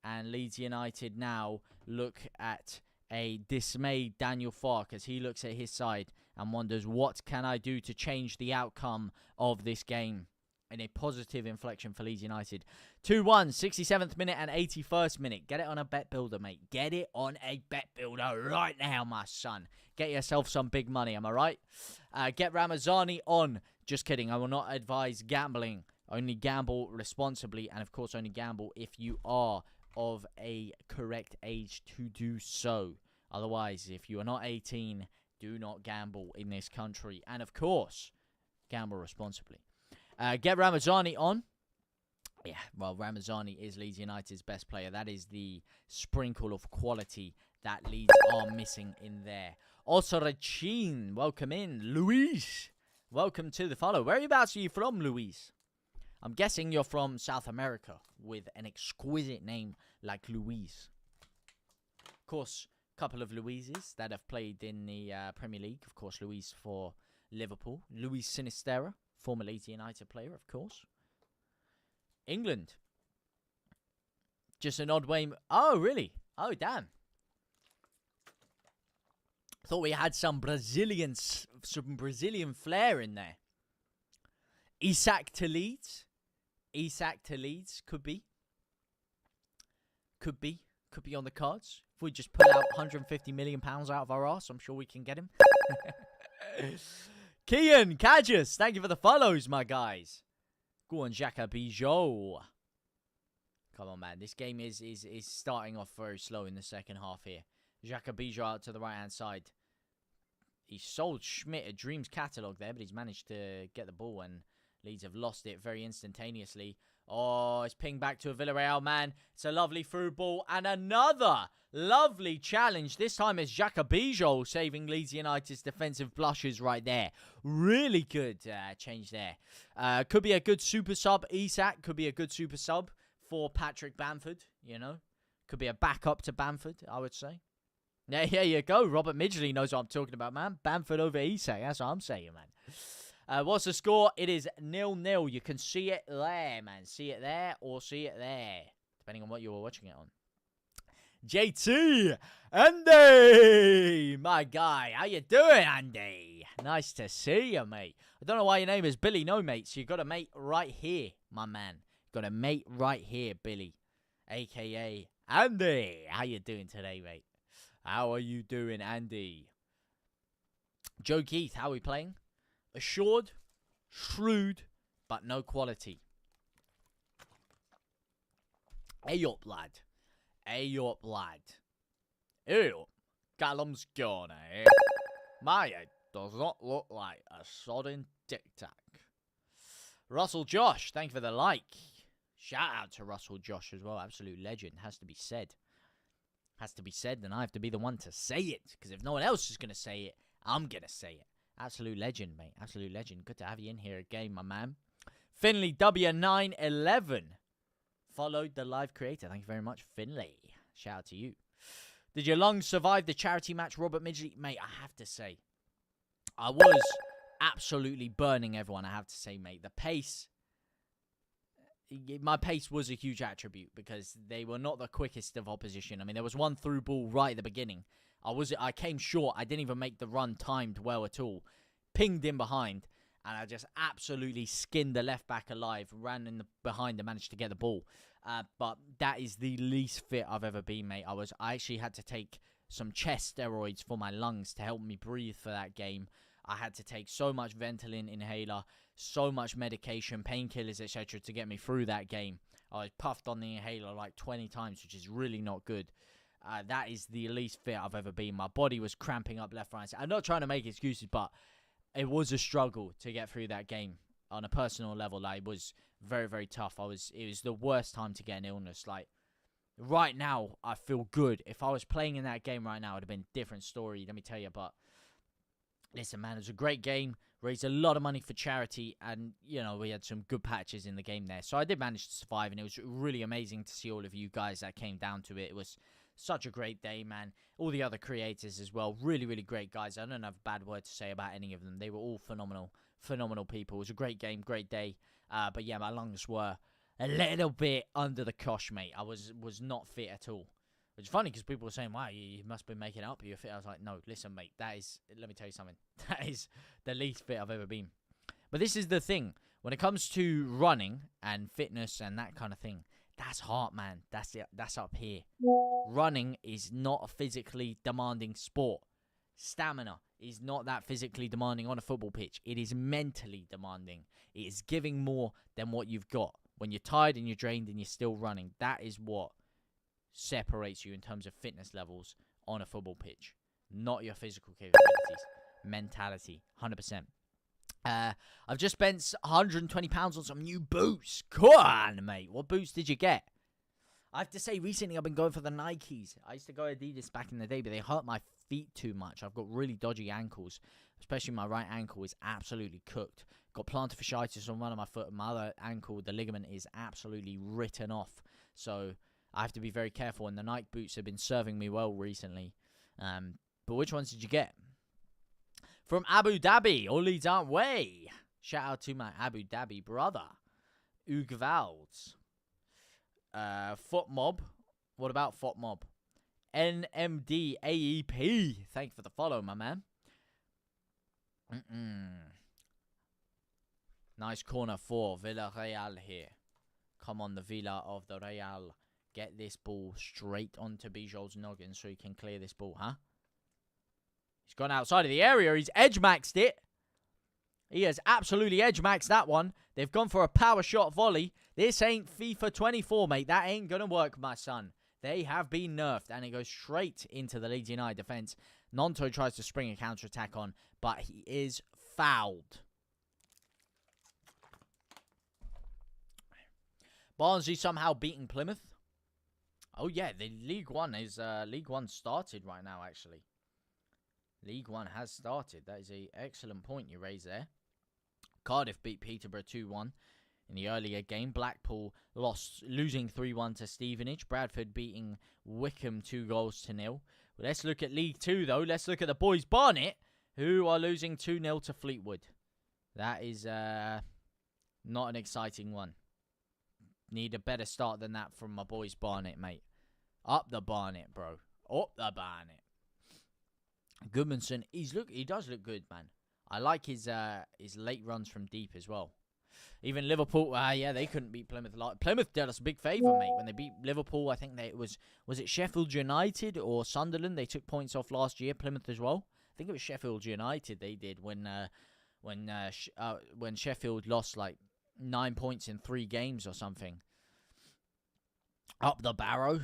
and Leeds United now look at a dismayed Daniel Farke as he looks at his side and wonders, what can I do to change the outcome of this game? In a positive inflection for Leeds United. 2-1, 67th minute and 81st minute. Get it on a bet builder, mate. Get it on a bet builder right now, my son. Get yourself some big money, am I right? Get Ramazani on. Just kidding, I will not advise gambling. Only gamble responsibly, and of course only gamble if you are of a correct age to do so. Otherwise, if you are not 18, do not gamble in this country. And of course, gamble responsibly. Get Ramazani on. Yeah, well, Ramazani is Leeds United's best player. That is the sprinkle of quality that Leeds are missing in there. Osorachin, welcome in. Luis, welcome to the follow. Whereabouts are you from, Luis? I'm guessing you're from South America with an exquisite name like Luis. Of course, a couple of Luises that have played in the Premier League. Of course, Luis for Liverpool. Luis Sinistera, former Leeds United player, of course. England. Just an odd way. Oh, really? Oh, damn. Thought we had some Brazilian flair in there. Isak to Leeds. Isak to Leeds. Could be. Could be on the cards. If we just pull out £150 million out of our arse, I'm sure we can get him. Kian Kajas, thank you for the follows, my guys. Go on, Xhaka Bijou. Come on, man. This game is starting off very slow in the second half here. Xhaka Bijou out to the right-hand side. He sold Schmidt a Dreams catalogue there, but he's managed to get the ball, and Leeds have lost it very instantaneously. Oh, it's pinged back to a Villarreal man. It's a lovely through ball, and another lovely challenge. This time it's Xhaka Bijou saving Leeds United's defensive blushes right there. Really good change there. Could be a good super sub. Isak could be a good super sub for Patrick Bamford, you know. Could be a backup to Bamford, I would say. Yeah, you go. Robert Midgley knows what I'm talking about, man. Bamford over Isak. That's what I'm saying, man. What's the score? It is 0-0. You can see it there, man. See it there or see it there, depending on what you were watching it on. JT, Andy, my guy. How you doing, Andy? Nice to see you, mate. I don't know why your name is Billy. No, mate. So you got a mate right here, my man. Got a mate right here, Billy, a.k.a. Andy. How you doing today, mate? How are you doing, Andy? Joe Keith, how are we playing? Assured, shrewd, but no quality. Hey up, lad. Hey up, lad. Ew. Callum's gone, eh? My head does not look like a sodden tic-tac. Russell Josh, thank you for the like. Shout out to Russell Josh as well. Absolute legend. Has to be said. Has to be said, and I have to be the one to say it. Because if no one else is going to say it, I'm going to say it. Absolute legend, mate. Absolute legend. Good to have you in here again, my man. Finley W911 followed the live creator. Thank you very much, Finley. Shout out to you. Did your lungs survive the charity match, Robert Midgley? Mate, I have to say, I was absolutely burning everyone, I have to say, mate. The pace, my pace was a huge attribute because they were not the quickest of opposition. I mean, there was one through ball right at the beginning. I came short. I didn't even make the run timed well at all. Pinged in behind, and I just absolutely skinned the left back alive. Ran in the behind and managed to get the ball. But that is the least fit I've ever been, mate. I actually had to take some chest steroids for my lungs to help me breathe for that game. I had to take so much Ventolin inhaler, so much medication, painkillers, etc. to get me through that game. I was puffed on the inhaler like 20 times, which is really not good. That is the least fit I've ever been. My body was cramping up left, right. I'm not trying to make excuses, but it was a struggle to get through that game on a personal level. Like, it was very, very tough. It was the worst time to get an illness. Like, right now, I feel good. If I was playing in that game right now, it would have been a different story, let me tell you. But listen, man, it was a great game. Raised a lot of money for charity, and, you know, we had some good patches in the game there. So I did manage to survive, and it was really amazing to see all of you guys that came down to it. It was such a great day, man. All the other creators as well. Really, really great guys. I don't have a bad word to say about any of them. They were all phenomenal, phenomenal people. It was a great game, great day. But yeah, my lungs were a little bit under the cosh, mate. I was not fit at all. Which is funny because people were saying, wow, you must be making it up. You're fit. I was like, no, listen, mate. That is, let me tell you something. That is the least fit I've ever been. But this is the thing. When it comes to running and fitness and that kind of thing, that's hard, man. That's up here. Running is not a physically demanding sport. Stamina is not that physically demanding on a football pitch. It is mentally demanding. It is giving more than what you've got. When you're tired and you're drained and you're still running, that is what separates you in terms of fitness levels on a football pitch. Not your physical capabilities. Mentality. 100%. I've just spent £120 on some new boots. Come on, mate. What boots did you get? I have to say, recently I've been going for the Nikes. I used to go Adidas back in the day, but they hurt my feet too much. I've got really dodgy ankles, especially my right ankle is absolutely cooked. Got plantar fasciitis on one of my foot. My other ankle, the ligament is absolutely written off. So I have to be very careful, and the Nike boots have been serving me well recently. But which ones did you get? From Abu Dhabi, all Leeds aren't way. Shout out to my Abu Dhabi brother, Ugvalds. Foot Mob. What about Foot Mob? NMD AEP. Thank you for the follow, my man. Nice corner for Villarreal here. Come on, the Villa of the Real. Get this ball straight onto Bijol's noggin so he can clear this ball, huh? He's gone outside of the area. He's edge-maxed it. He has absolutely edge-maxed that one. They've gone for a power shot volley. This ain't FIFA 24, mate. That ain't going to work, my son. They have been nerfed, and it goes straight into the Leeds United defence. Nonto tries to spring a counter-attack on, but he is fouled. Barnsley somehow beating Plymouth. Oh, yeah, the League One is League One started right now, actually. League One has started. That is an excellent point you raise there. Cardiff beat Peterborough 2-1 in the earlier game. Blackpool losing 3-1 to Stevenage. Bradford beating Wickham 2-0. Let's look at League 2, though. Let's look at the boys Barnet, who are losing 2-0 to Fleetwood. That is not an exciting one. Need a better start than that from my boys Barnet, mate. Up the Barnet, bro. Up the Barnet. Goodmanson, he does look good, man. I like his late runs from deep as well. Even Liverpool, yeah, they couldn't beat Plymouth. Plymouth did us a big favour, mate. When they beat Liverpool, I think was it Sheffield United or Sunderland? They took points off last year. Plymouth as well. I think it was Sheffield United they did when Sheffield lost like 9 points in 3 games or something. Up the Barrow.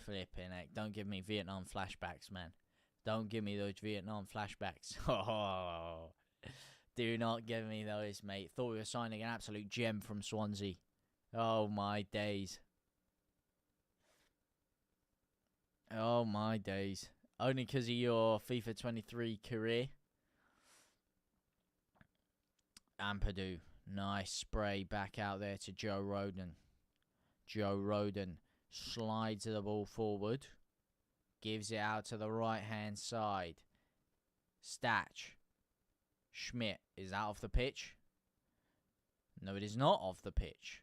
Flipping heck. Don't give me Vietnam flashbacks, man. Don't give me those Vietnam flashbacks. Oh, do not give me those, mate. Thought we were signing an absolute gem from Swansea. Oh, my days. Oh, my days. Only because of your FIFA 23 career. Ampadu. Nice spray back out there to Joe Rodon. Joe Rodon slides the ball forward. Gives it out to the right-hand side. Statch. Schmidt is out of the pitch. No, it is not off the pitch.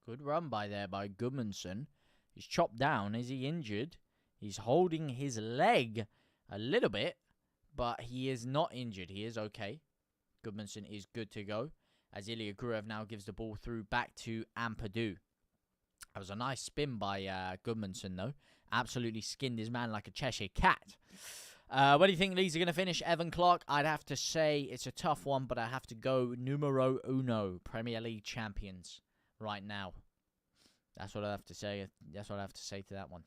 Good run by Goodmanson. He's chopped down. Is he injured? He's holding his leg a little bit, but he is not injured. He is okay. Goodmanson is good to go. As Ilya Gruev now gives the ball through back to Ampadu. That was a nice spin by Goodmanson, though. Absolutely skinned his man like a Cheshire cat. Where do you think Leeds are going to finish? Evan Clark, I'd have to say it's a tough one, but I have to go numero uno, Premier League champions right now. That's what I have to say. That's what I have to say to that one.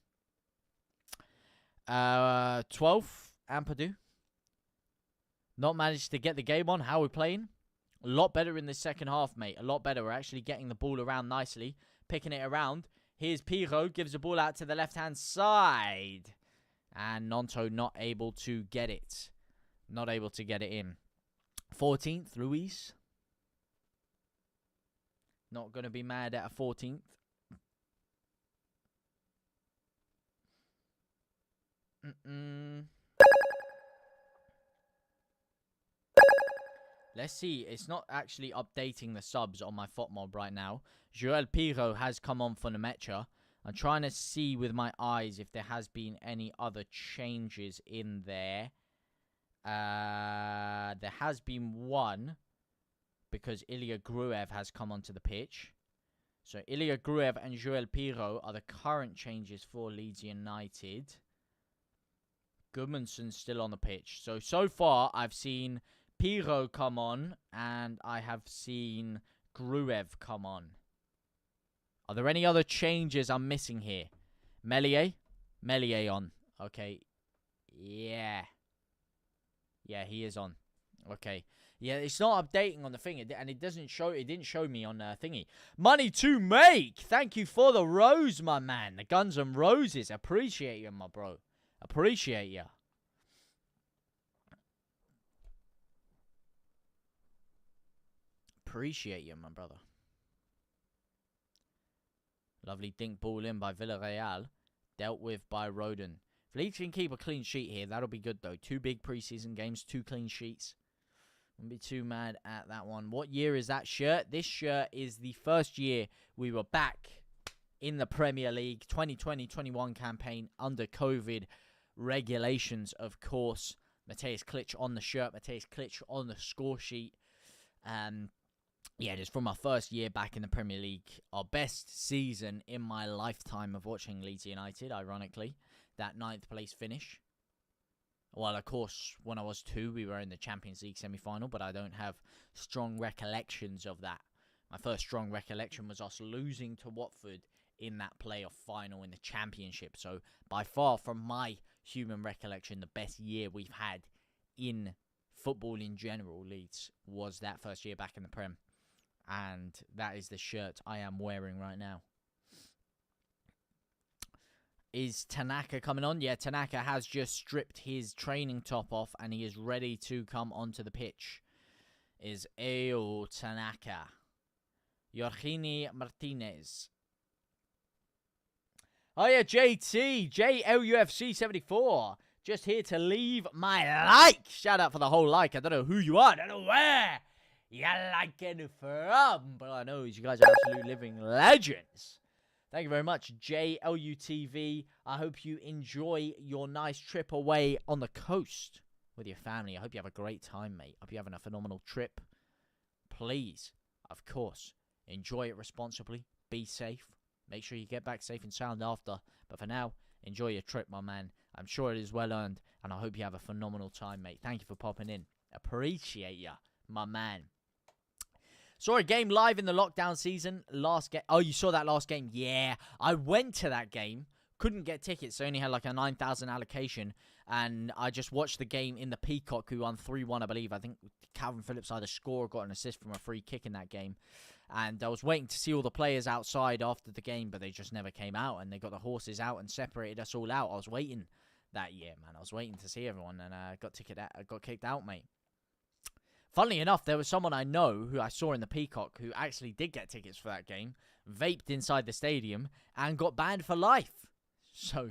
12th, Ampadu. Not managed to get the game on. How are we playing? A lot better in the second half, mate. A lot better. We're actually getting the ball around nicely. Picking it around. Here's Pirot. Gives the ball out to the left-hand side. And Nonto not able to get it. Not able to get it in. 14th, Luis. Not going to be mad at a 14th. Let's see. It's not actually updating the subs on my FOTMob right now. Joel Pirot has come on for Nemecha. I'm trying to see with my eyes if there has been any other changes in there. There has been one. Because Ilya Gruev has come onto the pitch. So Ilya Gruev and Joel Pirot are the current changes for Leeds United. Goodmanson's still on the pitch. So far, I've seen Pirot come on, and I have seen Gruev come on. Are there any other changes I'm missing here? Melier? Melier on. Okay. Yeah. Yeah, he is on. Okay. Yeah, it's not updating on the thing, and it doesn't show. It didn't show me on thingy. Money to make. Thank you for the rose, my man. The Guns and Roses. Appreciate you, my bro. Appreciate you. Appreciate you, my brother. Lovely dink ball in by Villarreal. Dealt with by Rodon. If Leeds can keep a clean sheet here, that'll be good, though. 2 big preseason games, 2 clean sheets. Wouldn't be too mad at that one. What year is that shirt? This shirt is the first year we were back in the Premier League. 2020-21 campaign under COVID regulations, of course. Mateusz Klich on the shirt. Mateusz Klich on the score sheet. Yeah, just from our first year back in the Premier League. Our best season in my lifetime of watching Leeds United, ironically. That 9th place finish. Well, of course, when I was 2, we were in the Champions League semi-final, but I don't have strong recollections of that. My first strong recollection was us losing to Watford in that playoff final in the Championship. So, by far, from my human recollection, the best year we've had in football in general, Leeds, was that first year back in the Prem. And that is the shirt I am wearing right now. Is Tanaka coming on? Yeah, Tanaka has just stripped his training top off and he is ready to come onto the pitch. Is Ao Tanaka. Jorginho Martinez. Oh yeah, JT. JLUFC 74. Just here to leave my like. Shout out for the whole like. I don't know who you are. I don't know where you're liking from. But I know you guys are absolute living legends. Thank you very much, JLUTV. I hope you enjoy your nice trip away on the coast with your family. I hope you have a great time, mate. I hope you're having a phenomenal trip. Please, of course, enjoy it responsibly. Be safe. Make sure you get back safe and sound after. But for now, enjoy your trip, my man. I'm sure it is well earned, and I hope you have a phenomenal time, mate. Thank you for popping in. Appreciate ya, my man. Saw a game live in the lockdown season. Last game. Oh, you saw that last game? Yeah. I went to that game. Couldn't get tickets. So I only had like a 9,000 allocation. And I just watched the game in the Peacock, who won 3-1, I believe. I think Calvin Phillips either scored or got an assist from a free kick in that game. And I was waiting to see all the players outside after the game, but they just never came out. And they got the horses out and separated us all out. I was waiting that year, man. I was waiting to see everyone. And I got kicked out, mate. Funnily enough, there was someone I know who I saw in the Peacock who actually did get tickets for that game, vaped inside the stadium, and got banned for life. So,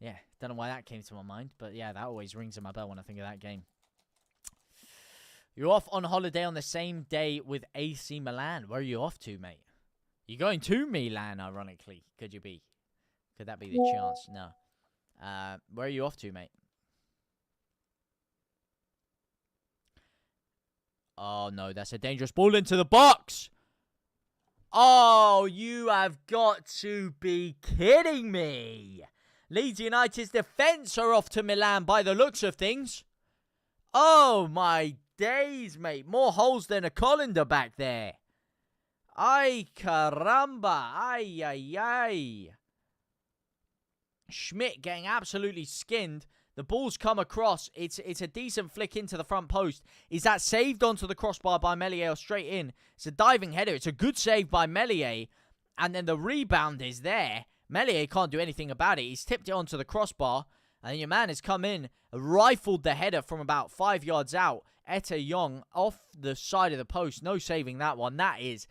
yeah, don't know why that came to my mind, but yeah, that always rings in my bell when I think of that game. You're off on holiday on the same day with AC Milan. Where are you off to, mate? You're going to Milan, ironically. Could you be? Could that be the chance? No. Where are you off to, mate? Oh, no, that's a dangerous ball into the box. Oh, you have got to be kidding me. Leeds United's defence are off to Milan by the looks of things. Oh, my days, mate. More holes than a colander back there. Ay, caramba. Ay, ay, ay. Schmidt getting absolutely skinned. The ball's come across. It's a decent flick into the front post. Is that saved onto the crossbar by Meslier or straight in? It's a diving header. It's a good save by Meslier. And then the rebound is there. Meslier can't do anything about it. He's tipped it onto the crossbar. And then your man has come in, rifled the header from about 5 yards out. Etta Young off the side of the post. No saving that one. That is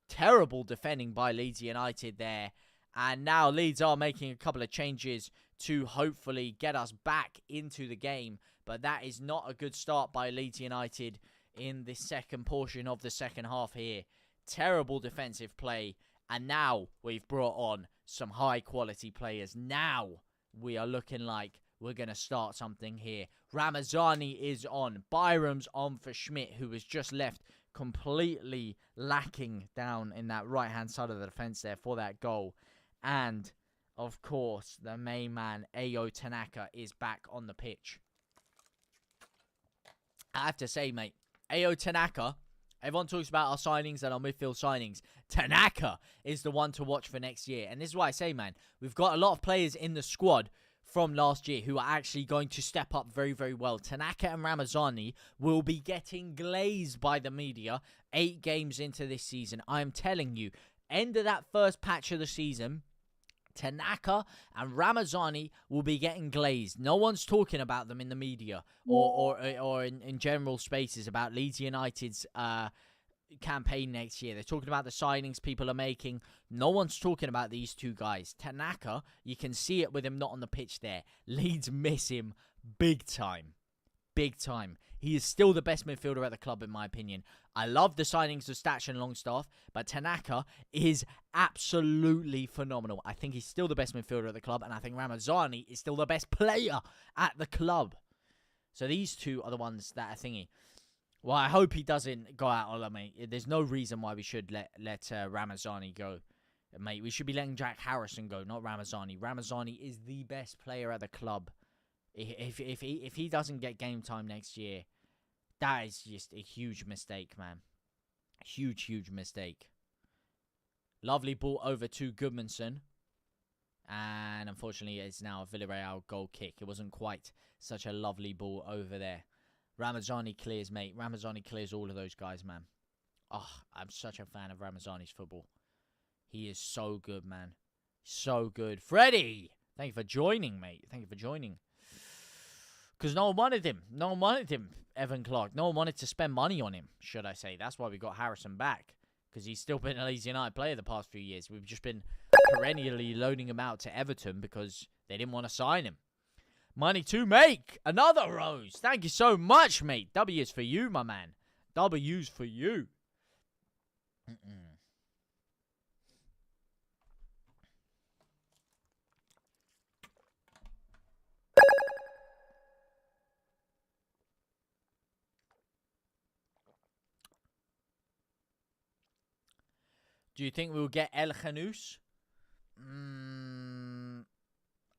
terrible defending by Leeds United there. And now Leeds are making a couple of changes to hopefully get us back into the game. But that is not a good start by Leeds United in the second portion of the second half here. Terrible defensive play. And now we've brought on some high-quality players. Now we are looking like we're going to start something here. Ramazani is on. Byram's on for Schmidt, who was just left completely lacking down in that right-hand side of the defense there for that goal. And of course, the main man, Ao Tanaka, is back on the pitch. I have to say, mate, Ao Tanaka, everyone talks about our signings and our midfield signings. Tanaka is the one to watch for next year. And this is why I say, man, we've got a lot of players in the squad from last year who are actually going to step up very, very well. Tanaka and Ramazani will be getting glazed by the media 8 games into this season. I'm telling you, end of that first patch of the season, Tanaka and Ramazani will be getting glazed. No one's talking about them in the media or in general spaces about Leeds United's campaign next year. They're talking about the signings people are making. No one's talking about these two guys. Tanaka, you can see it with him not on the pitch there. Leeds miss him big time. Big time. He is still the best midfielder at the club, in my opinion. I love the signings of Statch and Longstaff, but Tanaka is absolutely phenomenal. I think he's still the best midfielder at the club, and I think Ramazani is still the best player at the club. So these two are the ones that are thingy. Well, I hope he doesn't go out on me. There's no reason why we should let Ramazani go. Mate, we should be letting Jack Harrison go, not Ramazani. Ramazani is the best player at the club. If he doesn't get game time next year, that is just a huge mistake, man. Huge, huge mistake. Lovely ball over to Goodmanson. And unfortunately, it's now a Villarreal goal kick. It wasn't quite such a lovely ball over there. Ramazani clears, mate. Ramazani clears all of those guys, man. Oh, I'm such a fan of Ramazani's football. He is so good, man. So good. Freddie! Thank you for joining, mate. Thank you for joining. Because no one wanted him. No one wanted him, Evan Clark. No one wanted to spend money on him, should I say. That's why we got Harrison back. Because he's still been a Leeds United player the past few years. We've just been perennially loaning him out to Everton because they didn't want to sign him. Money to make. Another rose. Thank you so much, mate. W's for you, my man. W's for you. Do you think we'll get El Khanous?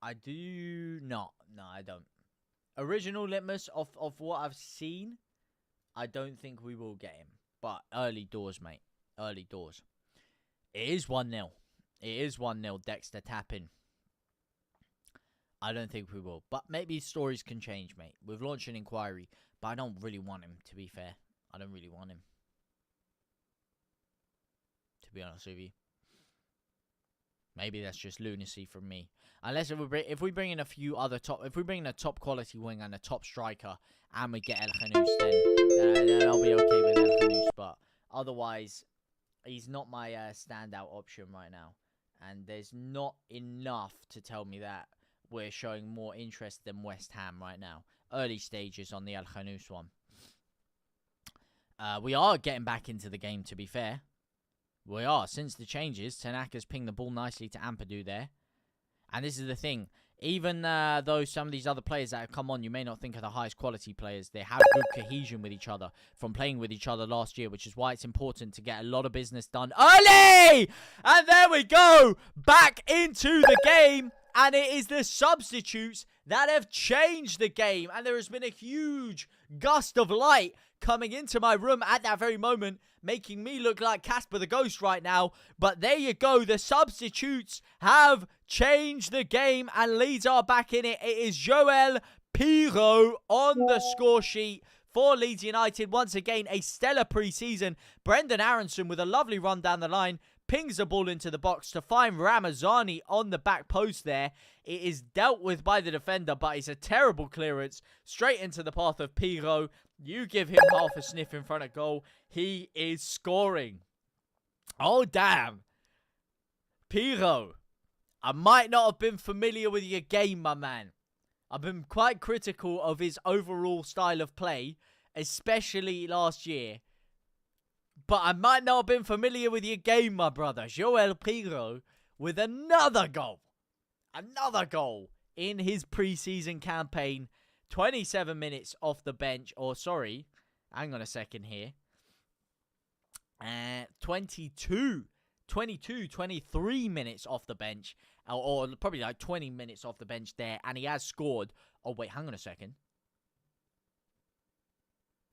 I do not. No, I don't. Original litmus of what I've seen, I don't think we will get him. But early doors, mate. Early doors. It is 1-0. It is 1-0. Dexter tapping. I don't think we will. But maybe stories can change, mate. We've launched an inquiry. But I don't really want him, to be fair. I don't really want him. To be honest with you. Maybe that's just lunacy from me. Unless if we bring in a few other if we bring in a top quality wing and a top striker and we get El Khanous, then I'll be okay with El Khanous. But otherwise, he's not my standout option right now. And there's not enough to tell me that we're showing more interest than West Ham right now. Early stages on the El Khanous one. We are getting back into the game, to be fair. We are. Since the changes, Tanaka's pinged the ball nicely to Ampadu there. And this is the thing. Even though some of these other players that have come on, you may not think are the highest quality players, they have good cohesion with each other from playing with each other last year, which is why it's important to get a lot of business done early! And there we go! Back into the game. And it is the substitutes that have changed the game. And there has been a huge gust of light coming into my room at that very moment, making me look like Casper the Ghost right now. But there you go. The substitutes have changed the game and Leeds are back in it. It is Joel Pirot on the score sheet for Leeds United. Once again, a stellar pre-season. Brendan Aronson with a lovely run down the line. Pings the ball into the box to find Ramazani on the back post there. It is dealt with by the defender, but it's a terrible clearance. Straight into the path of Pirot. You give him half a sniff in front of goal. He is scoring. Oh, damn. Pirot, I might not have been familiar with your game, my man. I've been quite critical of his overall style of play, especially last year. But I might not have been familiar with your game, my brother. Joel Pirot with another goal. Another goal in his preseason campaign. 27 minutes off the bench. Or, sorry, hang on a second here. 23 minutes off the bench. Or probably like 20 minutes off the bench there. And he has scored. Oh, wait, hang on a second.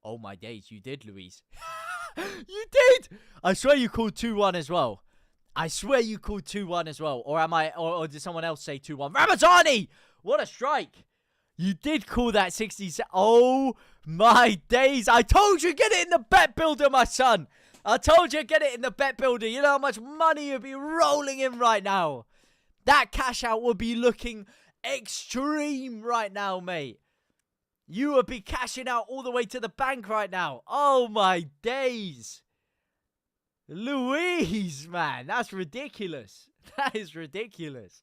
Oh, my days. You did, Luis. You did! I swear you called 2-1 as well. I swear you called 2-1 as well. Or am I? Or did someone else say 2-1? Ramazani! What a strike! You did call that 60. Oh my days! I told you get it in the bet builder, my son. I told you get it in the bet builder. You know how much money you'd be rolling in right now. That cash out would be looking extreme right now, mate. You would be cashing out all the way to the bank right now. Oh, my days. Louise, man. That's ridiculous. That is ridiculous.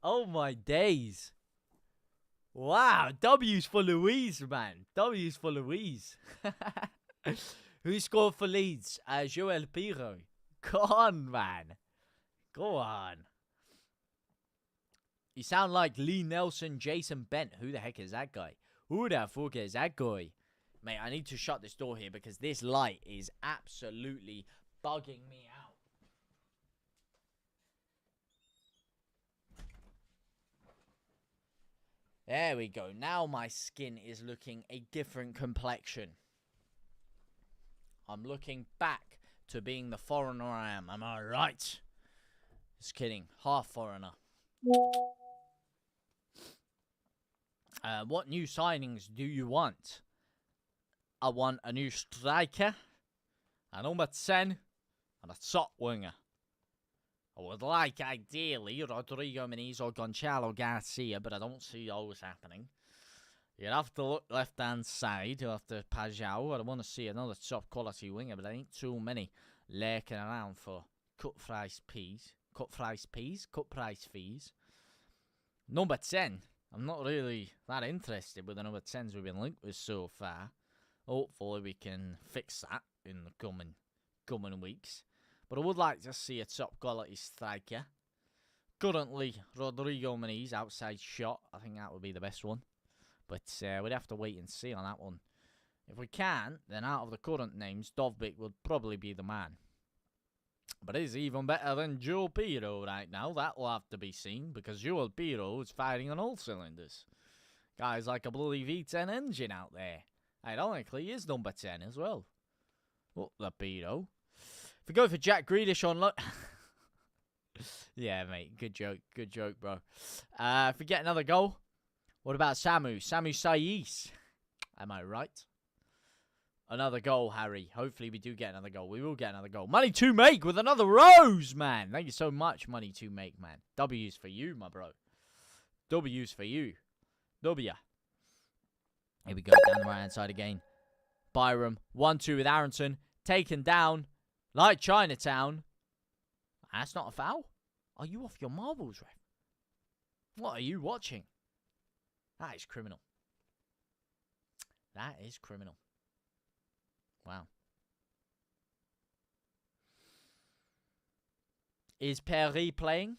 Oh, my days. Wow. W's for Louise, man. W's for Louise. Who scored for Leeds? Joel Pirot. Go on, man. Go on. You sound like Lee Nelson, Jason Bent. Who the heck is that guy? Who the fuck is that guy? Mate, I need to shut this door here because this light is absolutely bugging me out. There we go. Now my skin is looking a different complexion. I'm looking back to being the foreigner I am. Am I right? Just kidding. Half foreigner. What new signings do you want? I want a new striker, a number 10, and a top winger. I would like, ideally, Rodrigo Muniz or Gonçalo Garcia, but I don't see those happening. You'd have to look left-hand side after Pajau. I want to see another top-quality winger, but there ain't too many lurking around for cut price fees. Number 10. I'm not really that interested with the number 10s we've been linked with so far. Hopefully we can fix that in the coming weeks. But I would like to see a top-quality striker. Currently, Rodrigo Muniz, outside shot. I think that would be the best one. But we'd have to wait and see on that one. If we can, then out of the current names, Dovbyk would probably be the man. But is he even better than Joel Pirro right now? That will have to be seen, because Joel Pirro is firing on all cylinders. Guy's like a bloody V10 engine out there. Ironically, he is number 10 as well. Oh, the Pirro. If we go for Jack Grealish on look. Yeah, mate. Good joke, bro. If we get another goal, what about Samu Saiz? Am I right? Another goal, Harry. Hopefully we do get another goal. We will get another goal. Money to make with another rose, man. Thank you so much, Money to make, man. W's for you, my bro. W's for you. W. Here we go, down the right-hand side again. Byram, 1-2 with Aronson. Taken down, like Chinatown. That's not a foul? Are you off your marbles, ref? What are you watching? That is criminal. That is criminal. Wow. Is Perry playing?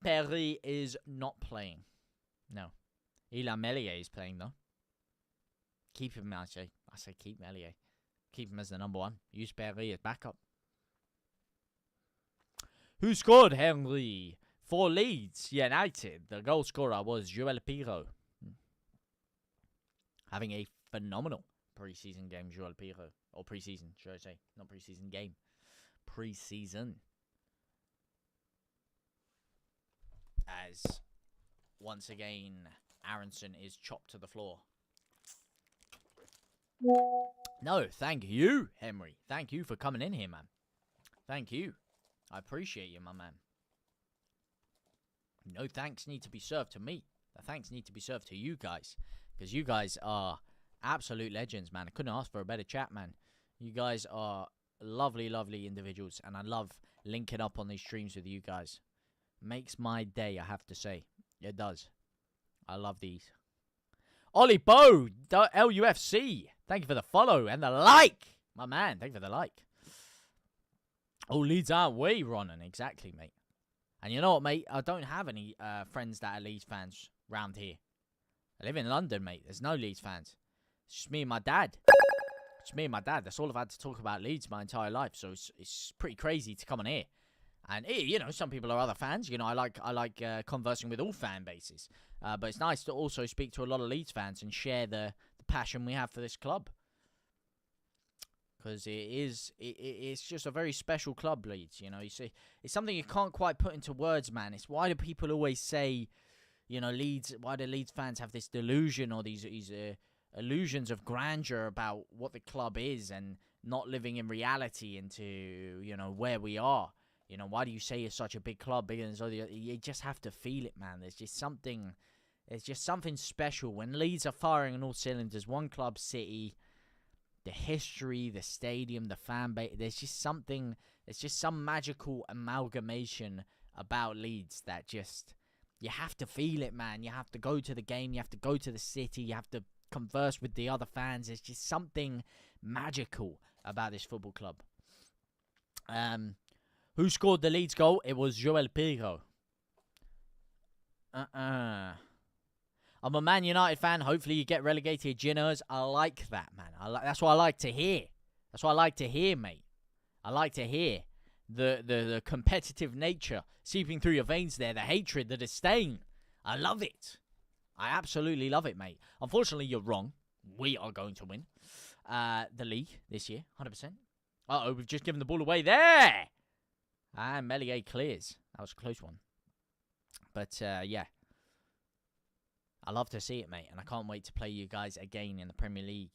Perry is not playing. No. Ilan Meslier is playing, though. Keep him, I say. I say keep Meslier. Keep him as the number 1. Use Perry as backup. Who scored, Henry? For Leeds United. The goal scorer was Joel Pirro. Having a phenomenal pre-season game, Joel Pirro. Or pre-season, should I say. Not pre-season game. Pre-season. As, once again, Aronson is chopped to the floor. No, thank you, Henry. Thank you for coming in here, man. Thank you. I appreciate you, my man. No thanks need to be served to me. The thanks need to be served to you guys. Because you guys are absolute legends, man. I couldn't ask for a better chat, man. You guys are lovely, lovely individuals. And I love linking up on these streams with you guys. Makes my day, I have to say. It does. I love these. Ollie Bo, LUFC. Thank you for the follow and the like. My man, thank you for the like. Oh, Leeds aren't we, Ronan? Exactly, mate. And you know what, mate? I don't have any friends that are Leeds fans round here. I live in London, mate. There's no Leeds fans. It's just me and my dad. It's me and my dad. That's all I've had to talk about Leeds my entire life. So it's pretty crazy to come on here. And, you know, some people are other fans. You know, I like conversing with all fan bases. But it's nice to also speak to a lot of Leeds fans and share the passion we have for this club. Because it's just a very special club, Leeds. You know, you see, it's something you can't quite put into words, man. It's why do people always say, you know, Leeds, why do Leeds fans have this delusion or these illusions of grandeur about what the club is and not living in reality into, you know, where we are. You know, why do you say it's such a big club, bigger than so? You just have to feel it, man. There's just something special when Leeds are firing on all cylinders. One club, City, the history, the stadium, the fan base. There's just something. It's just some magical amalgamation about Leeds that just you have to feel it, man. You have to go to the game. You have to go to the city. You have to converse with the other fans. There's just something magical about this football club. Who scored the Leeds goal? It was Joel Pirro. I'm a Man United fan. Hopefully you get relegated, Ginners. I like that, man. That's what I like to hear. That's what I like to hear, mate. I like to hear the competitive nature seeping through your veins there. The hatred, the disdain. I love it. I absolutely love it, mate. Unfortunately, you're wrong. We are going to win the league this year, 100%. Uh-oh, we've just given the ball away there. And Meslier clears. That was a close one. But, yeah. I love to see it, mate. And I can't wait to play you guys again in the Premier League.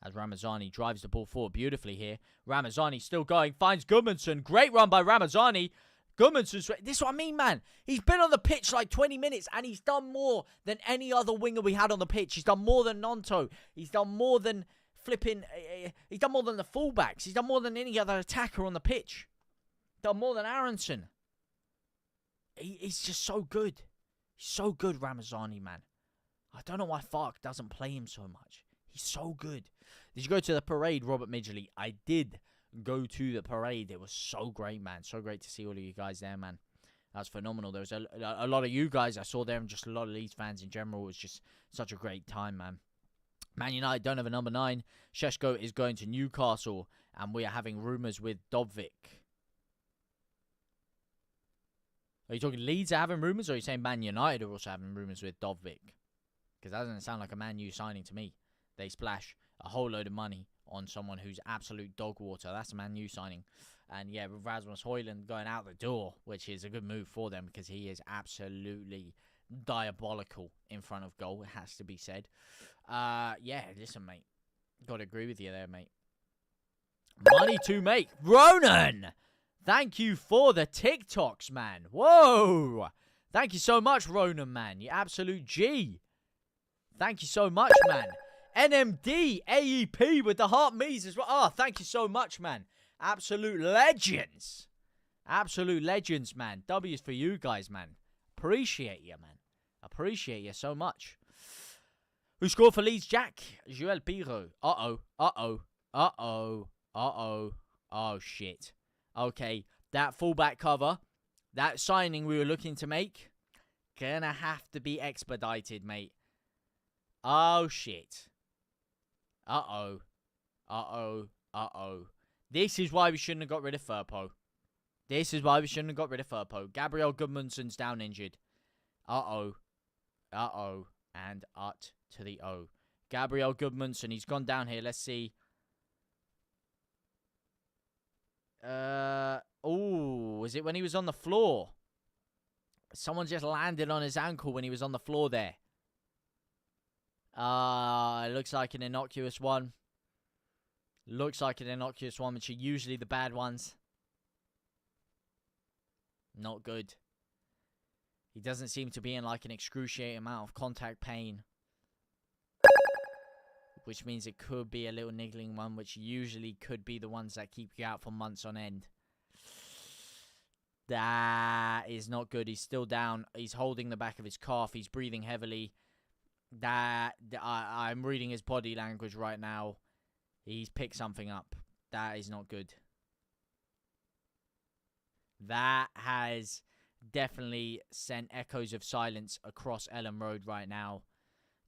As Ramazani drives the ball forward beautifully here. Ramazani still going. Finds Goodmanson. Great run by Ramazani. Gudmundsson, this is what I mean, man. He's been on the pitch like 20 minutes and he's done more than any other winger we had on the pitch. He's done more than Nonto. He's done more than he's done more than the fullbacks. He's done more than any other attacker on the pitch. Done more than Aronson. He's just so good. He's so good, Ramazani, man. I don't know why Fark doesn't play him so much. He's so good. Did you go to the parade, Robert Midgley? I did go to the parade. It was so great, man. So great to see all of you guys there, man. That was phenomenal. There was a lot of you guys I saw there and just a lot of Leeds fans in general. It was just such a great time, man. Man United don't have a number 9. Šeško is going to Newcastle, and we are having rumours with Dovvik. Are you talking Leeds are having rumours, or are you saying Man United are also having rumours with Dovvik? Because that doesn't sound like a Man U signing to me. They splash a whole load of money on someone who's absolute dog water. That's a Man U signing. And yeah, with Rasmus Højlund going out the door, which is a good move for them because he is absolutely diabolical in front of goal, it has to be said. Yeah, listen, mate. Got to agree with you there, mate. Money to make. Ronan! Thank you for the TikToks, man. Whoa! Thank you so much, Ronan, man. You absolute G. Thank you so much, man. NMD, AEP with the heart me's as well. Oh, thank you so much, man. Absolute legends. Absolute legends, man. W's for you guys, man. Appreciate you, man. Appreciate you so much. Who scored for Leeds, Jack? Joel Piro. Uh-oh. Uh-oh. Uh-oh. Uh-oh. Oh, shit. Okay. That fullback cover, that signing we were looking to make, gonna have to be expedited, mate. Oh, shit. Uh-oh. Uh-oh. Uh-oh. This is why we shouldn't have got rid of Firpo. This is why we shouldn't have got rid of Firpo. Gabriel Gudmundsson's down injured. Uh-oh. Uh-oh. And ut to the O. Gabriel Gudmundsson, he's gone down here. Let's see. Oh, was it when he was on the floor? Someone just landed on his ankle when he was on the floor there. It looks like an innocuous one. Looks like an innocuous one, which are usually the bad ones. Not good. He doesn't seem to be in like an excruciating amount of contact pain. Which means it could be a little niggling one, which usually could be the ones that keep you out for months on end. That is not good. He's still down. He's holding the back of his calf. He's breathing heavily. I'm reading his body language right now. He's picked something up. That is not good. That has definitely sent echoes of silence across Ellen Road right now.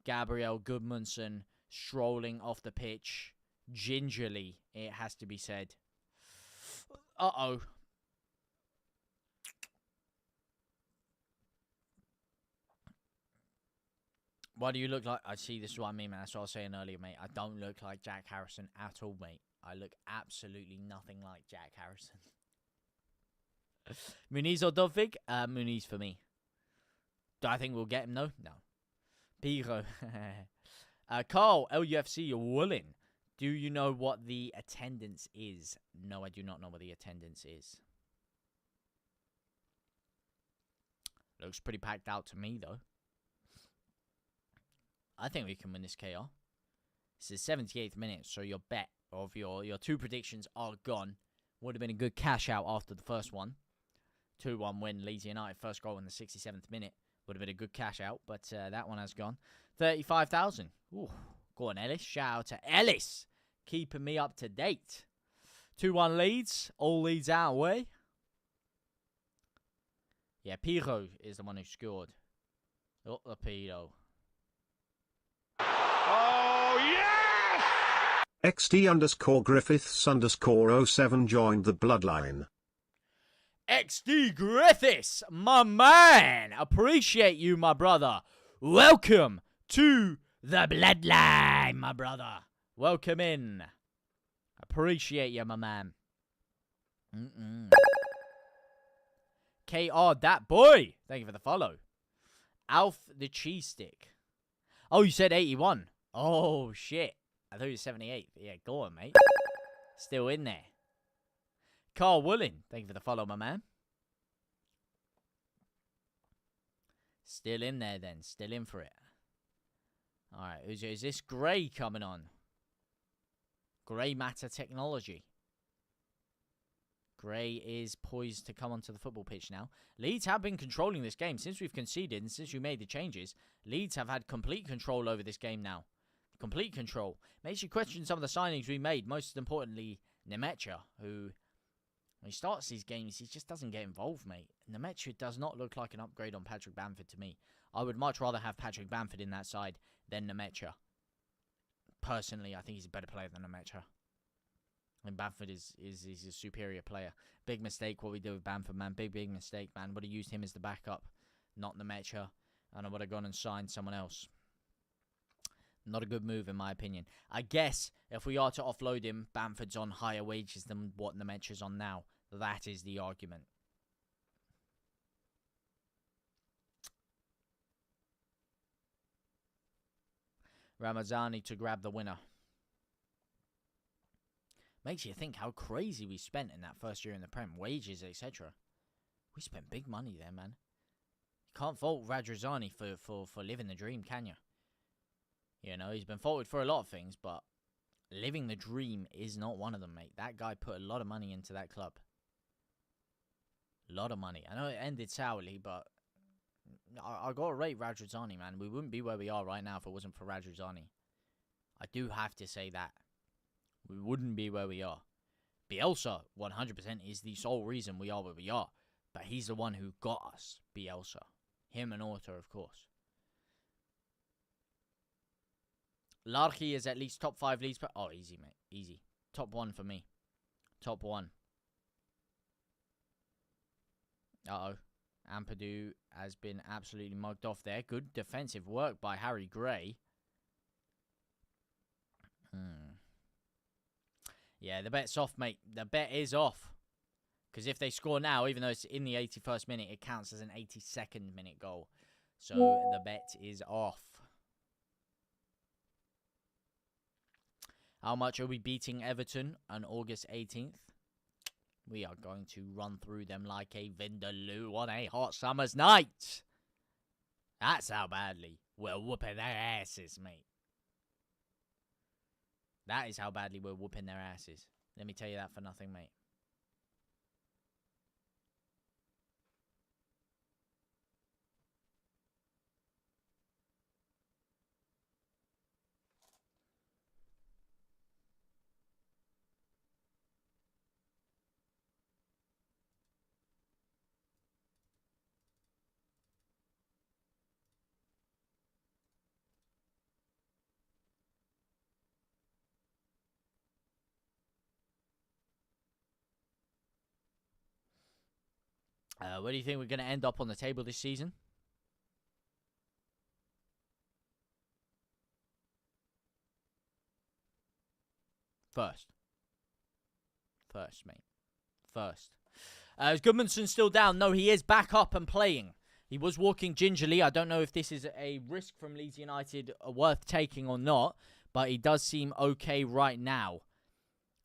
Gabriel Gudmundsson strolling off the pitch. Gingerly, it has to be said. Uh-oh. Why do you look like... I see, this is what I mean, man. That's what I was saying earlier, mate. I don't look like Jack Harrison at all, mate. I look absolutely nothing like Jack Harrison. Muniz or Dovvik? Muniz for me. Do I think we'll get him, though? No. Piro. Carl, LUFC, you're willing. Do you know what the attendance is? No, I do not know what the attendance is. Looks pretty packed out to me, though. I think we can win this KR. This is 78th minute, so your bet of your 2 predictions are gone. Would have been a good cash out after the first one. 2-1 win, Leeds United. First goal in the 67th minute. Would have been a good cash out, but that one has gone. 35,000. Ooh, go on, Ellis. Shout out to Ellis. Keeping me up to date. 2-1 Leeds. All Leeds our way. Yeah, Piro is the one who scored. Oh, the Piro. Oh, yes! XD_Griffiths_07 joined the bloodline. XD Griffiths, my man. Appreciate you, my brother. Welcome to the bloodline, my brother. Welcome in. Appreciate you, my man. KR, that boy. Thank you for the follow. Alf the cheese stick. Oh, you said 81. Oh, shit. I thought you were 78. Yeah, go on, mate. Still in there. Carl Woolen. Thank you for the follow, my man. Still in there then. Still in for it. Alright, is this Gray coming on? Grey Matter Technology. Gray is poised to come onto the football pitch now. Leeds have been controlling this game. Since we've conceded and since we made the changes, Leeds have had complete control over this game now. Complete control. Makes you question some of the signings we made. Most importantly, Nemecha, who, when he starts these games, he just doesn't get involved, mate. Nemecha does not look like an upgrade on Patrick Bamford to me. I would much rather have Patrick Bamford in that side than Nemecha. Personally, I think he's a better player than Nemecha. And Bamford is a superior player. Big mistake what we did with Bamford, man. Big mistake, man. Would have used him as the backup, not Nemecha. And I would have gone and signed someone else. Not a good move, in my opinion. I guess if we are to offload him, Bamford's on higher wages than what Nemecha's on now. That is the argument. Ramazani to grab the winner. Makes you think how crazy we spent in that first year in the Prem. Wages, etc. We spent big money there, man. You can't fault Radrazani for living the dream, can you? You know, he's been faulted for a lot of things, but living the dream is not one of them, mate. That guy put a lot of money into that club. A lot of money. I know it ended sourly, but I got to rate Radrazani, man. We wouldn't be where we are right now if it wasn't for Radrazani. I do have to say that. We wouldn't be where we are. Bielsa, 100%, is the sole reason we are where we are. But he's the one who got us, Bielsa. Him and Orta, of course. Larky is at least top 5 Leeds. Oh, easy, mate. Easy. Top 1 for me. Top 1. Uh-oh. Ampadu has been absolutely mugged off there. Good defensive work by Harry Gray. Yeah, the bet's off, mate. The bet is off. Because if they score now, even though it's in the 81st minute, it counts as an 82nd minute goal. So the bet is off. How much are we beating Everton on August 18th? We are going to run through them like a vindaloo on a hot summer's night. That's how badly we're whooping their asses, mate. That is how badly we're whooping their asses. Let me tell you that for nothing, mate. Where do you think we're going to end up on the table this season? First, mate. First. Is Goodmanson still down? No, he is back up and playing. He was walking gingerly. I don't know if this is a risk from Leeds United worth taking or not, but he does seem okay right now.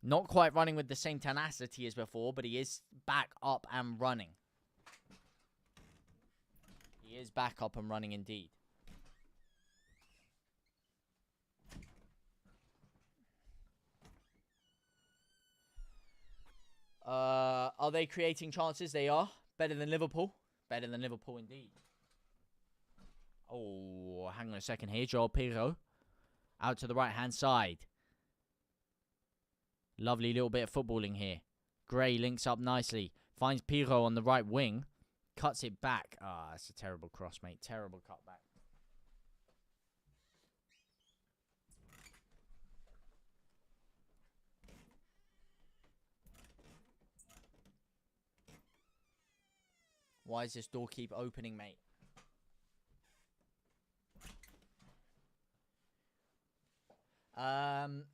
Not quite running with the same tenacity as before, but he is back up and running. He is back up and running indeed. Are they creating chances? They are. Better than Liverpool. Better than Liverpool indeed. Oh, hang on a second here. Joel Pirro. Out to the right-hand side. Lovely little bit of footballing here. Gray links up nicely. Finds Pirro on the right wing. Cuts it back. Ah, that's a terrible cross, mate. Terrible cutback. Why does this door keep opening, mate? Hiya,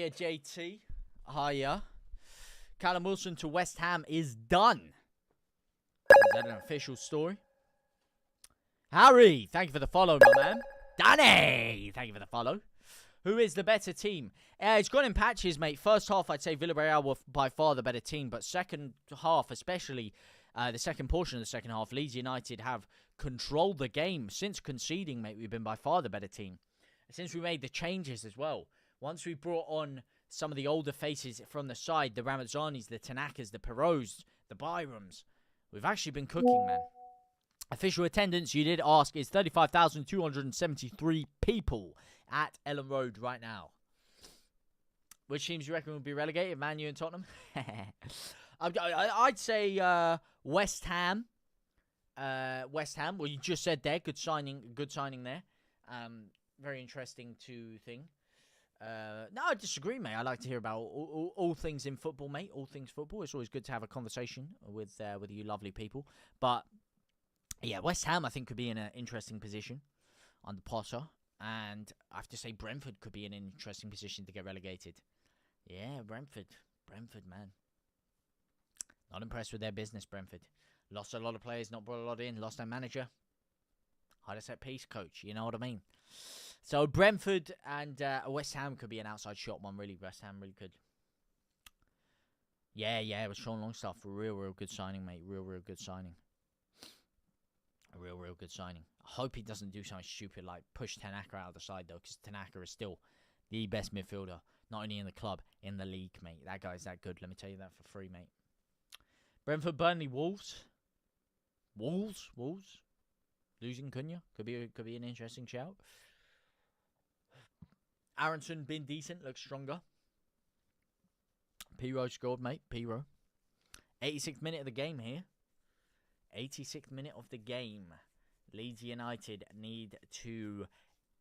JT. Hiya. Callum Wilson to West Ham is done. Is that an official story? Harry, thank you for the follow, my man. Danny, thank you for the follow. Who is the better team? It's gone in patches, mate. First half, I'd say Villarreal were by far the better team. But second half, especially, the second portion of the second half, Leeds United have controlled the game. Since conceding, mate, we've been by far the better team. Since we made the changes as well, once we brought on some of the older faces from the side, the Ramazanis, the Tanakas, the Perrots, the Byrams, we've actually been cooking, man. Official attendance, you did ask, is 35,273 people at Ellen Road right now. Which teams do you reckon will be relegated? Man U and Tottenham? I'd say West Ham. West Ham, well, you just said there, good signing there. Very interesting thing. No, I disagree, mate. I like to hear about all things in football, mate. All things football. It's always good to have a conversation with you lovely people. But yeah, West Ham, I think, could be in an interesting position under Potter. And I have to say Brentford could be in an interesting position to get relegated. Yeah, Brentford, man. Not impressed with their business, Brentford. Lost a lot of players, not brought a lot in. Lost their manager. Hard to set piece, coach. You know what I mean? So Brentford and West Ham could be an outside shot one, really. West Ham really could. Yeah, it was Sean Longstaff. Real good signing, mate. Real good signing. A real good signing. I hope he doesn't do something stupid like push Tanaka out of the side, though, because Tanaka is still the best midfielder, not only in the club, in the league, mate. That guy's that good. Let me tell you that for free, mate. Brentford, Burnley, Wolves. Wolves. Losing Cunha could be an interesting shout. Aronson been decent, looks stronger. Pirro scored, mate. Pirro. 86th minute of the game here. 86th minute of the game. Leeds United need to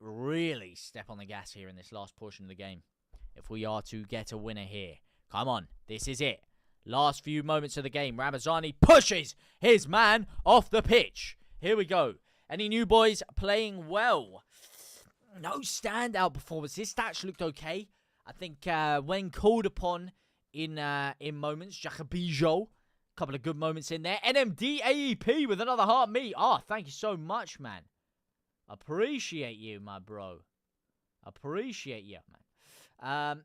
really step on the gas here in this last portion of the game if we are to get a winner here. Come on, this is it. Last few moments of the game. Ramazani pushes his man off the pitch. Here we go. Any new boys playing well? No standout performance. His stats looked okay. I think when called upon in moments, Jacobijo, a couple of good moments in there. NMD AEP with another heart me. Thank you so much, man. Appreciate you, my bro. Appreciate you, man.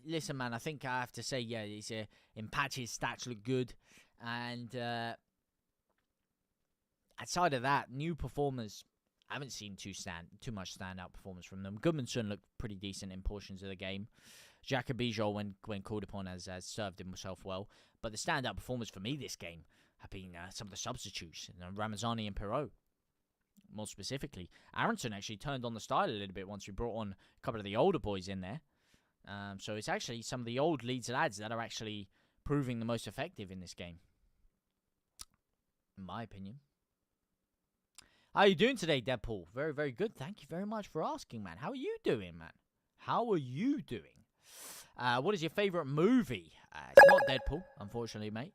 Listen, man, I think I have to say, he's in patches, stats look good. And outside of that, new performers, I haven't seen too much standout performance from them. Goodmanson looked pretty decent in portions of the game. Jacobijo, when called upon, has served himself well. But the standout performers for me this game have been some of the substitutes, Ramazani and Perrault. More specifically, Aronson actually turned on the style a little bit once we brought on a couple of the older boys in there. So it's actually some of the old Leeds lads that are actually proving the most effective in this game, in my opinion. How are you doing today, Deadpool? Very, very good. Thank you very much for asking, man. How are you doing, man? How are you doing? What is your favourite movie? It's not Deadpool, unfortunately, mate.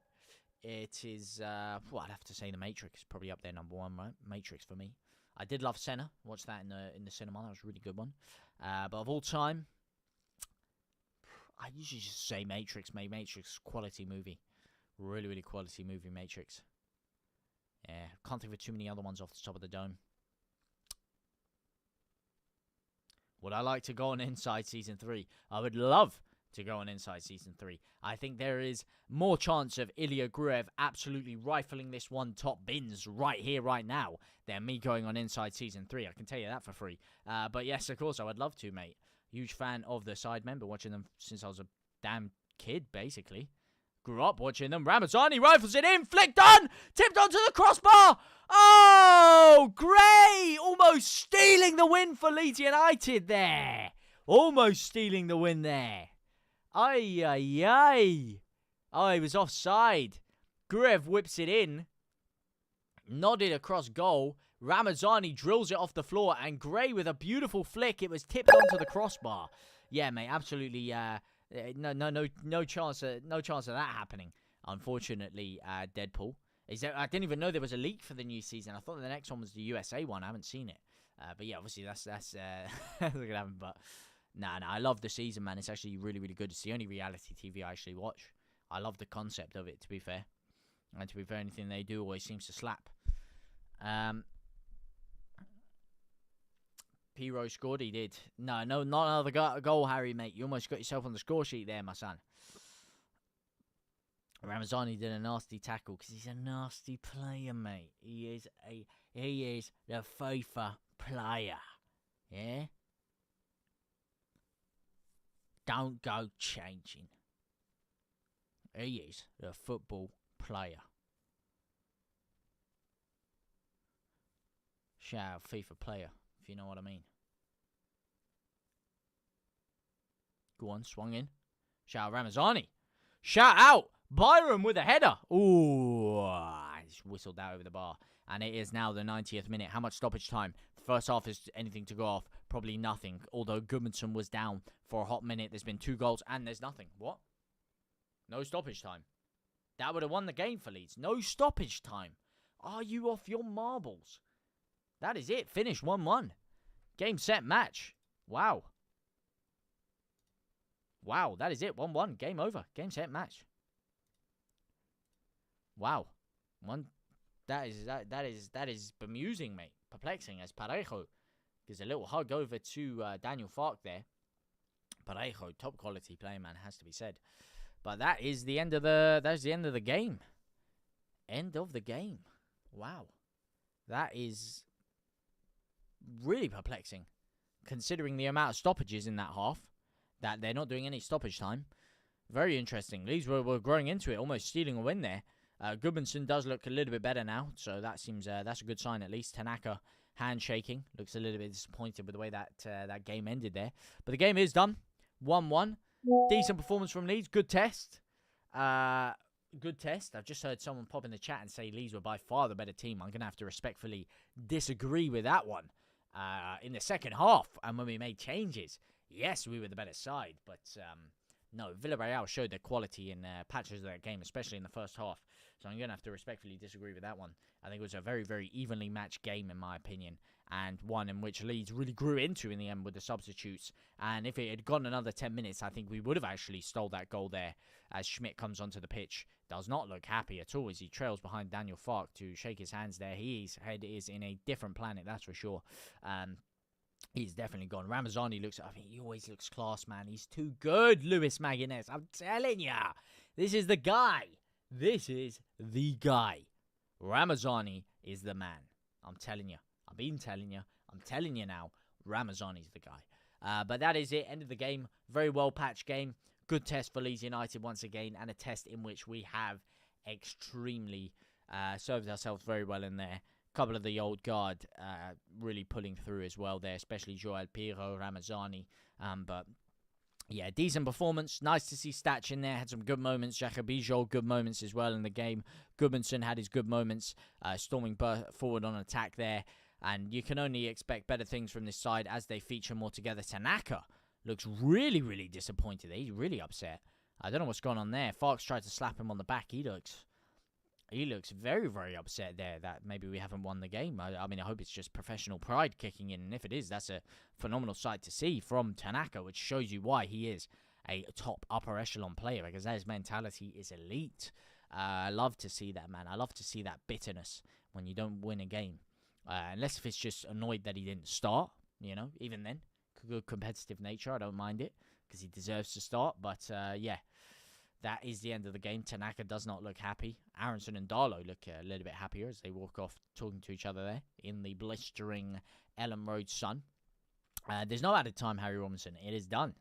It is, I'd have to say The Matrix. Probably up there, number one, right? Matrix for me. I did love Senna. Watched that in the cinema. That was a really good one. But of all time, I usually just say Matrix, mate. Matrix, quality movie. Really, really quality movie, Matrix. Yeah, can't think of too many other ones off the top of the dome. Would I like to go on Inside Season 3? I would love to go on Inside Season 3. I think there is more chance of Ilya Gruev absolutely rifling this one top bins right here, right now, than me going on Inside Season 3. I can tell you that for free. But yes, of course, I would love to, mate. Huge fan of the side member, watching them since I was a damn kid, basically. Grew up watching them. Ramazani rifles it in, flicked on, tipped onto the crossbar. Oh, Gray almost stealing the win for Leeds United there. Almost stealing the win there. Ay. Oh, he was offside. Gruev whips it in. Nodded across goal. Ramazani drills it off the floor, and Gray with a beautiful flick. It was tipped onto the crossbar. Yeah, mate, absolutely. No chance of that happening. Unfortunately, Deadpool. I didn't even know there was a leak for the new season. I thought the next one was the USA one. I haven't seen it. But yeah, obviously that's gonna happen. But nah, I love the season, man. It's actually really, really good. It's the only reality TV I actually watch. I love the concept of it, to be fair. And to be fair, anything they do always seems to slap. Pirro scored, he did. No, not another goal, Harry, mate. You almost got yourself on the score sheet there, my son. Ramazani did a nasty tackle because he's a nasty player, mate. He is the FIFA player. Yeah? Don't go changing. He is the football player. Shout out FIFA player, if you know what I mean. Go on, swung in. Shout out Ramazani. Shout out Byron with a header. Ooh, he's whistled that over the bar. And it is now the 90th minute. How much stoppage time? The first half is anything to go off. Probably nothing. Although Goodmanson was down for a hot minute. There's been 2 goals and there's nothing. What? No stoppage time. That would have won the game for Leeds. No stoppage time. Are you off your marbles? That is it. Finish 1-1. Game, set, match. Wow. Wow, that is it. 1-1. Game over. Game, set, match. Wow. That is bemusing, mate. Perplexing as Parejo gives a little hug over to Daniel Fark there. Parejo, top quality player, man, has to be said. But that is the end of the game. End of the game. Wow. That is really perplexing, considering the amount of stoppages in that half, that they're not doing any stoppage time. Very interesting. Leeds were growing into it, almost stealing a win there. Goodmanson does look a little bit better now, so that seems that's a good sign at least. Tanaka handshaking, looks a little bit disappointed with the way that that game ended there. But the game is done, 1-1. Decent performance from Leeds. Good test. Good test. I've just heard someone pop in the chat and say Leeds were by far the better team. I'm going to have to respectfully disagree with that one. In the second half, and when we made changes, yes, we were the better side. But no, Villarreal showed their quality in patches of that game, especially in the first half. So I'm going to have to respectfully disagree with that one. I think it was a very, very evenly matched game, in my opinion, and one in which Leeds really grew into in the end with the substitutes. And if it had gone another 10 minutes, I think we would have actually stole that goal there, as Schmidt comes onto the pitch. Does not look happy at all as he trails behind Daniel Fark to shake his hands there. His head is in a different planet, that's for sure. He's definitely gone. Ramazani looks, I mean, he always looks class, man. He's too good, Luis Magalhaes. I'm telling ya. This is the guy. This is the guy. Ramazani is the man. I'm telling you. I've been telling you. I'm telling you now. Ramazani's the guy. But that is it. End of the game. Very well patched game. Good test for Leeds United once again. And a test in which we have extremely served ourselves very well in there. Couple of the old guard really pulling through as well there, especially Joel Piro, Ramazani. But yeah, decent performance. Nice to see Statch in there. Had some good moments. Jacobijo, good moments as well in the game. Goodmanson had his good moments, storming forward on attack there. And you can only expect better things from this side as they feature more together. Tanaka looks really, really disappointed. He's really upset. I don't know what's going on there. Farks tried to slap him on the back. He looks very, very upset there that maybe we haven't won the game. I mean, I hope it's just professional pride kicking in. And if it is, that's a phenomenal sight to see from Tanaka, which shows you why he is a top upper echelon player, because his mentality is elite. I love to see that, man. I love to see that bitterness when you don't win a game. Unless if it's just annoyed that he didn't start, you know, even then. Good competitive nature, I don't mind it, because he deserves to start. But, yeah. That is the end of the game. Tanaka does not look happy. Aronson and Darlow look a little bit happier as they walk off talking to each other there in the blistering Ellen Road sun. There's no added time, Harry Robinson. It is done.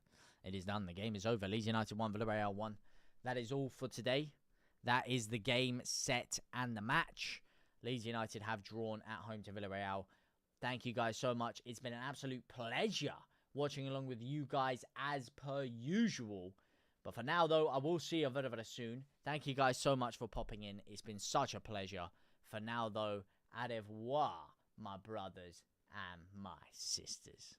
It is done. The game is over. Leeds United 1, Villarreal 1. That is all for today. That is the game, set, and the match. Leeds United have drawn at home to Villarreal. Thank you guys so much. It's been an absolute pleasure watching along with you guys as per usual. But for now, though, I will see you very, very soon. Thank you guys so much for popping in. It's been such a pleasure. For now, though, au revoir, my brothers and my sisters.